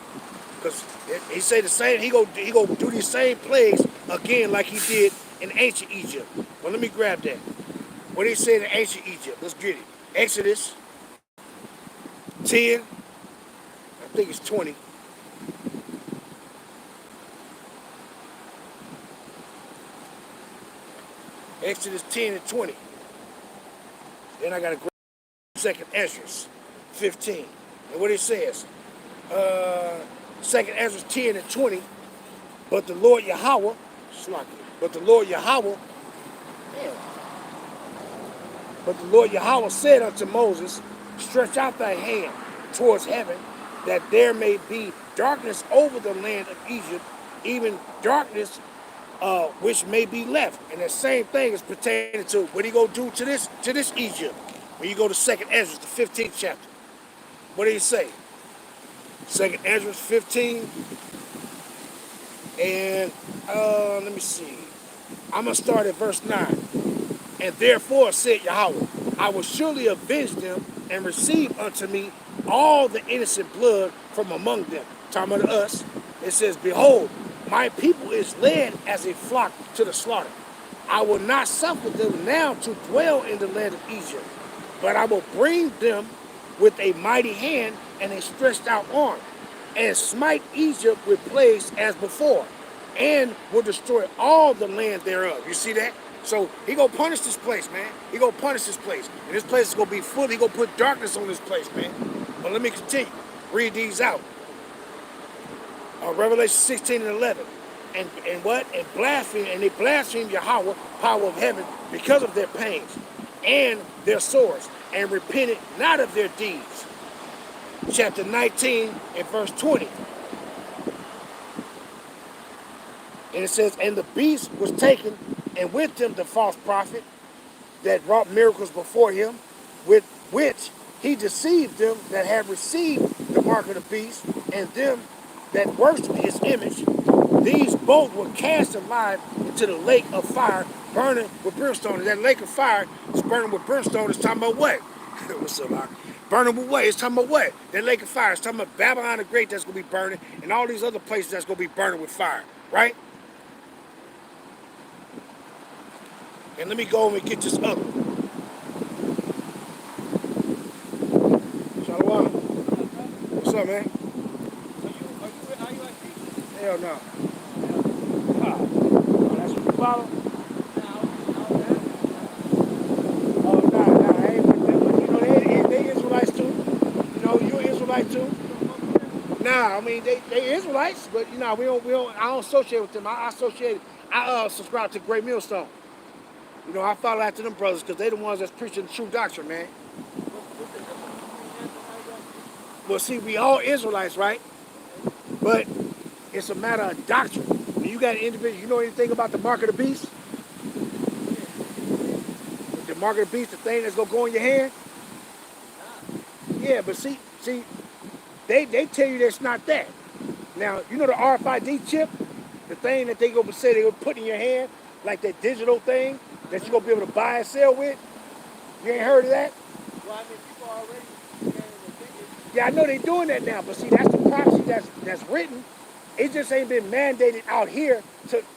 Speaker 1: because he say the same. He go do these same plagues again like he did in ancient Egypt. Well, let me grab that. What he said in ancient Egypt. Let's get it. Exodus 10. I think it's 20. Exodus 10 and 20. Then I got to grab 2nd Ezra 15. And what it says, 2nd Ezra 10 and 20, but the Lord Yahweh, but the Lord Yahweh said unto Moses, stretch out thy hand towards heaven, that there may be darkness over the land of Egypt, even darkness which may be left. And the same thing is pertaining to what he gonna do to this Egypt. When you go to 2nd Ezra, the 15th chapter. What did he say? 2nd Ezra 15. And let me see. I'm gonna start at verse 9. And therefore said Yahweh, I will surely avenge them and receive unto me all the innocent blood from among them. Talking about us. It says, behold, my people is led as a flock to the slaughter. I will not suffer them now to dwell in the land of Egypt, but I will bring them with a mighty hand and a stretched out arm, and smite Egypt with plagues as before, and will destroy all the land thereof. You see that? So he gonna punish this place, man. He gonna punish this place. And this place is gonna be full. He gonna put darkness on this place, man. But let me continue. Read these out. Revelation 16 and 11. And what? And blaspheme, and they blaspheme Yahweh, power of heaven, because of their pains and their sores, and repented not of their deeds. Chapter 19 and verse 20. And it says, and the beast was taken, and with him the false prophet that wrought miracles before him, with which he deceived them that had received the mark of the beast, and them that worshipped his image. These both were cast alive into the lake of fire, burning with brimstone. And that lake of fire is burning with brimstone. It's talking about what? What's up, Mark? Burning with what? It's talking about what? That lake of fire. It's talking about Babylon the Great that's going to be burning, and all these other places that's going to be burning with fire, right? And let me go and get this other one. Shalom. up, man? Hell no. Oh, that's what you follow? Oh, nah, I ain't with them. But you know, they Israelites too. You know, you Israelite too. Nah, I mean they Israelites, but you know we don't I don't associate with them. I subscribe to Great Millstone. You know, I follow after them brothers because they the ones that's preaching the true doctrine, man. Well, see, we all Israelites, right? But it's a matter of doctrine. When you got an individual, you know anything about the mark of the beast? The mark of the beast, the thing that's gonna go in your hand? Yeah, but see, they tell you that's not that. Now, you know the RFID chip, the thing that they gonna say they gonna put in your hand, like that digital thing that you gonna be able to buy and sell with. You ain't heard of that? Well, I mean, people already. Yeah, I know they doing that now, but see, that's the prophecy that's written. It just ain't been mandated out here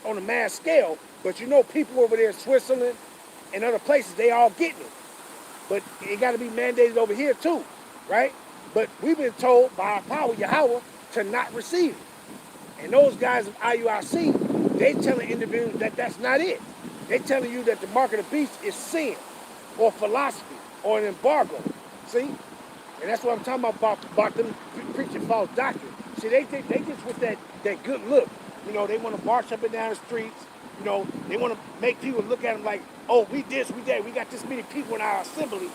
Speaker 1: on a mass scale. But you know, people over there in Switzerland and other places, they all getting it. But it got to be mandated over here too, right? But we've been told by our power, Yahweh, to not receive it. And those guys of IUIC, they telling individuals that that's not it. They telling you that the mark of the beast is sin, or philosophy, or an embargo. See? And that's what I'm talking about them preaching false doctrine. See, they just with that good look. You know, they want to march up and down the streets. You know, they want to make people look at them like, oh, we this, we that. We got this many people in our assembly.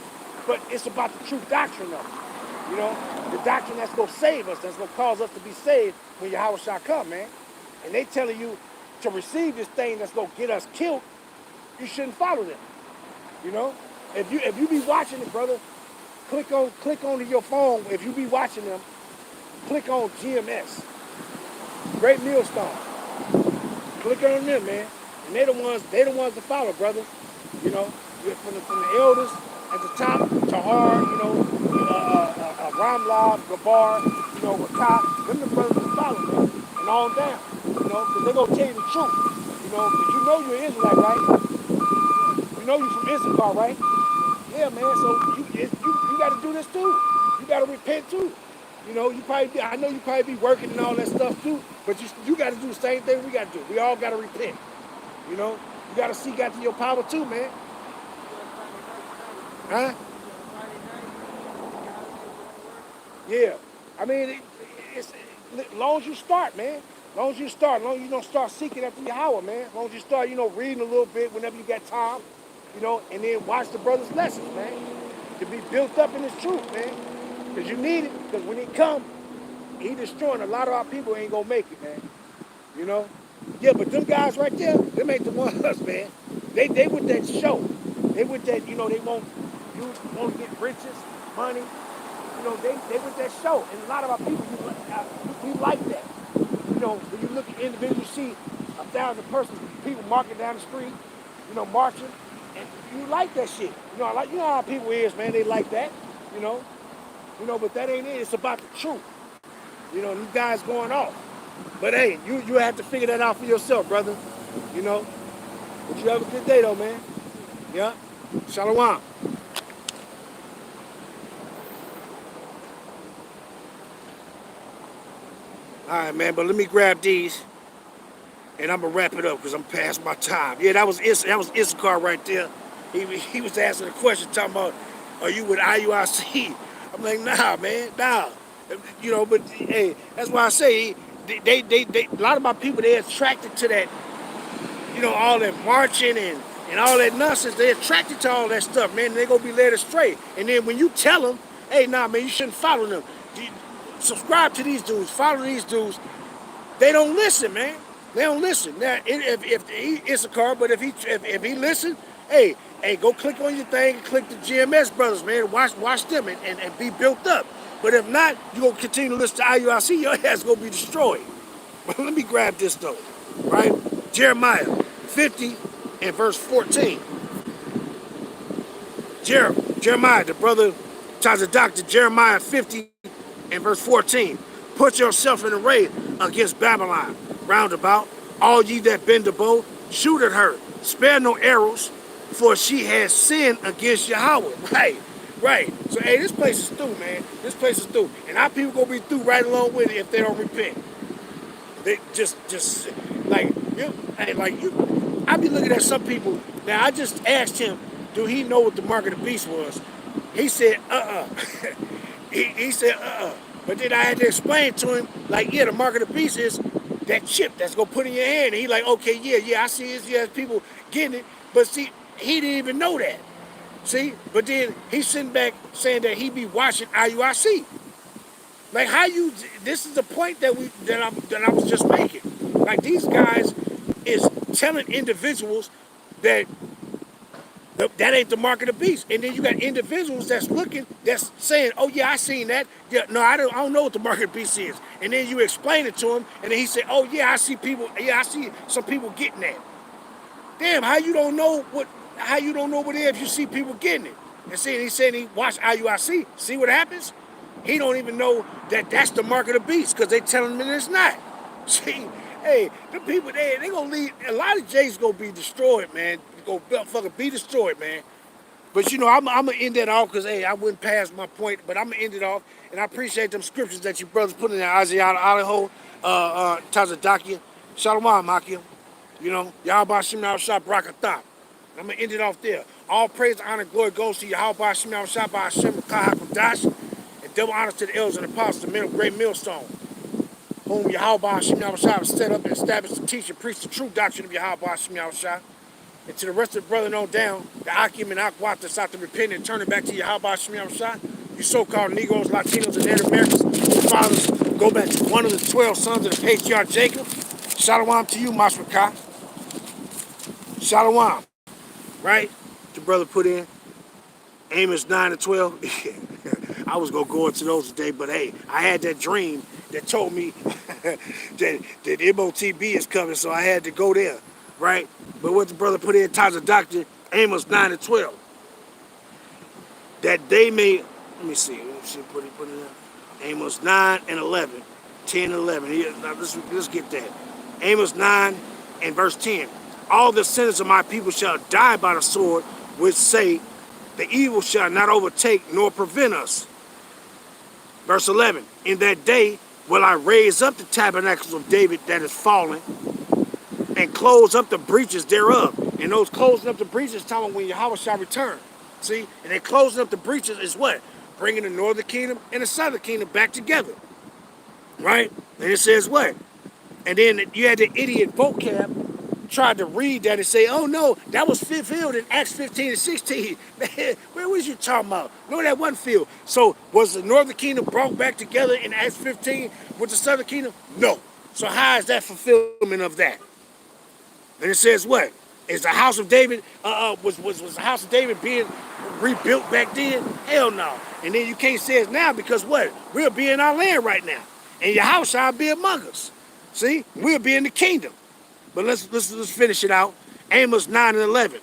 Speaker 1: But it's about the true doctrine of it. You know, the doctrine that's going to save us, that's going to cause us to be saved when Yahweh shall come, man. And they telling you to receive this thing that's going to get us killed, you shouldn't follow them. You know, if you be watching it, brother, click on your phone. If you be watching them, click on GMS, Great Millstone. Click on them, man. And they the ones to follow, brother. You know, from the elders at the top to hard, you know, Ramlab, Gabar, you know, Rakah, them the brothers to follow, man. And on down, you know, because they gonna tell you the truth. You know, because you know you're an Israelite, right? You know you from Issachar, right? Yeah, man. So you got to do this too. You got to repent too. You know, I know you probably be working and all that stuff too, but you got to do the same thing we got to do. We all got to repent. You know, you got to seek after your power too, man. Huh? Yeah. I mean, it's as long as you start, man. As long as you start, as long as you don't start seeking after Yahweh, man. As long as you start, you know, reading a little bit whenever you got time, you know, and then watch the brother's lessons, man. To be built up in his truth, man. Because you need it. Because when he come, he destroying a lot of our people ain't gonna make it, man. You know? Yeah, but them guys right there, them ain't the ones, man. They with that show. They with that, you know, you want to get riches, money. You know, they with that show. And a lot of our people, we like that. You know, when you look at individuals, see 1,000 persons, people marching down the street, you know, marching, and you like that shit. You know, you know how people is, man. They like that. You know, but that ain't it. It's about the truth. You know, these guys going off. But hey, you have to figure that out for yourself, brother. You know. But you have a good day though, man. Yeah. Shalom. All right, man, but let me grab these, and I'm gonna wrap it up because I'm past my time. Yeah, that was Issachar right there. He was asking a question, talking about, are you with IUIC? I'm like, nah, man, nah. You know, but hey, that's why I say they a lot of my people, they attracted to that, you know, all that marching and all that nonsense. They attracted to all that stuff, man. And they gonna be led astray. And then when you tell them, hey, nah, man, you shouldn't follow them. Subscribe to these dudes, follow these dudes. They don't listen, man. They don't listen. Now, if he Issachar, but if he listen, hey, go click on your thing and click the GMS brothers, man. Watch them and be built up. But if not, you gonna continue to listen to IUIC, your ass gonna be destroyed. But let me grab this though, right? Jeremiah 50 and verse 14. Jeremiah, the brother tells the doctor, Jeremiah 50 and verse 14. Put yourself in array against Babylon, round about, all ye that bend the bow, shoot at her, spare no arrows, for she has sinned against Yahweh. Right? Right. So hey, this place is through, man. This place is through, and our people gonna be through right along with it if they don't repent. They just like you, hey, like you. I be looking at some people. Now I just asked him, do he know what the mark of the beast was? He said, he said, But then I had to explain to him, like, yeah, the mark of the beast is that chip that's gonna put in your hand. And he like, okay, yeah, I see it. Yeah, people getting it, but see, he didn't even know that. See, but then he's sitting back saying that he be watching IUIC. Like how you? This is the point that I was just making. Like these guys is telling individuals that that ain't the mark of the beast, and then you got individuals that's looking, that's saying, "Oh yeah, I seen that. Yeah, no, I don't know what the mark of the beast is." And then you explain it to him, and then he said, "Oh yeah, I see people. Yeah, I see some people getting that." Damn, how you don't know what? How you don't know what it is if you see people getting it? And see, he said he watched IUIC. See what happens? He don't even know that that's the mark of the beast because they telling him that it's not. See, hey, the people they gonna leave. A lot of J's gonna be destroyed, man. Go fucking be destroyed, man. But you know, I'm gonna end that off because hey, I wouldn't pass my point, but I'm gonna end it off. And I appreciate them scriptures that you brothers put in there, Isaiah, Idaho, Tazadakia, Shalom, Makia. You know, Yahweh Shem Shah Brakatah. I'm gonna end it off there. All praise, honor, glory goes to Yahweh Shem Shah by Hashem Kahakodash, and double honors to the elders and apostles, the men of great millstone, whom Yahweh Shem Shah has set up and established to teach and preach the true doctrine of Yahweh Shem Shah. And to the rest of the brethren on down, the Akim and Akwat that's out to repent and turn it back to Yahweh Shem Shah, you so-called Negroes, Latinos, and Native Americans, whose fathers go back to one of the 12 sons of the patriarch Jacob. Shalom to you, Mashmakah. Shalom, right? The brother put in Amos 9 and 12. I was going to go into those today, but hey, I had that dream that told me that M.O.T.B is coming, so I had to go there, right? But what the brother put in, times of doctor, Amos 9 and 12. That they may, let me see what he put in there. Amos 9 and 11, 10 and 11. Here, now let's get that. Amos 9 and verse 10. All the sinners of my people shall die by the sword, which say, the evil shall not overtake nor prevent us. Verse 11. In that day will I raise up the tabernacles of David that is fallen, and close up the breaches thereof. And those closing up the breaches talking about when Yahweh shall return. See? And then closing up the breaches is what? Bringing the northern kingdom and the southern kingdom back together. Right? And it says what? And then you had the idiot vocab tried to read that and say, oh no, that was fulfilled in Acts 15 and 16. Man, where was you talking about? No, that wasn't filled. So was the northern kingdom brought back together in Acts 15 with the southern kingdom? No. So how is that fulfillment of that? And it says what? Is the house of David, was the house of David being rebuilt back then? Hell no. And then you can't say it now because what? We'll be in our land right now. And your house shall be among us. See? We'll be in the kingdom. But let's finish it out. Amos 9 and 11.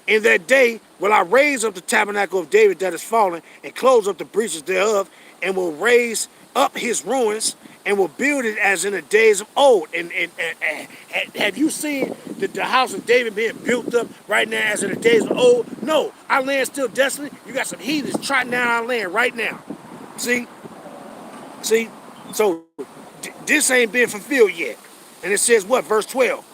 Speaker 1: In that day will I raise up the tabernacle of David that is fallen, and close up the breaches thereof, and will raise up his ruins, and will build it as in the days of old. And have you seen the house of David being built up right now as in the days of old? No, our land's still desolate. You got some heathens trotting down our land right now. See? So this ain't been fulfilled yet. And it says what? Verse 12.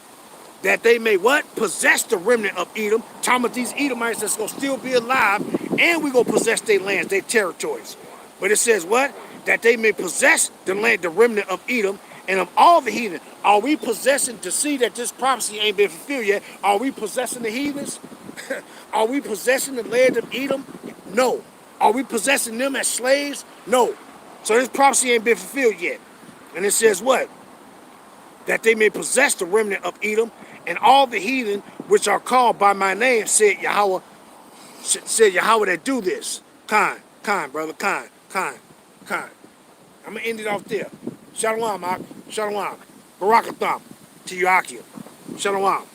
Speaker 1: That they may what? Possess the remnant of Edom. Talking about these Edomites that's going to still be alive, and we're going to possess their lands, their territories. But it says what? That they may possess the land, the remnant of Edom, and of all the heathen. Are we possessing, to see that this prophecy ain't been fulfilled yet, are we possessing the heathens? Are we possessing the land of Edom? No. Are we possessing them as slaves? No. So this prophecy ain't been fulfilled yet. And it says what? That they may possess the remnant of Edom, and all the heathen which are called by my name, said Yahweh that do this. Kind, brother, kind. I'm going to end it off there. Shalom, Ak. Shalom. Barakatham to you, Akia. Shalom.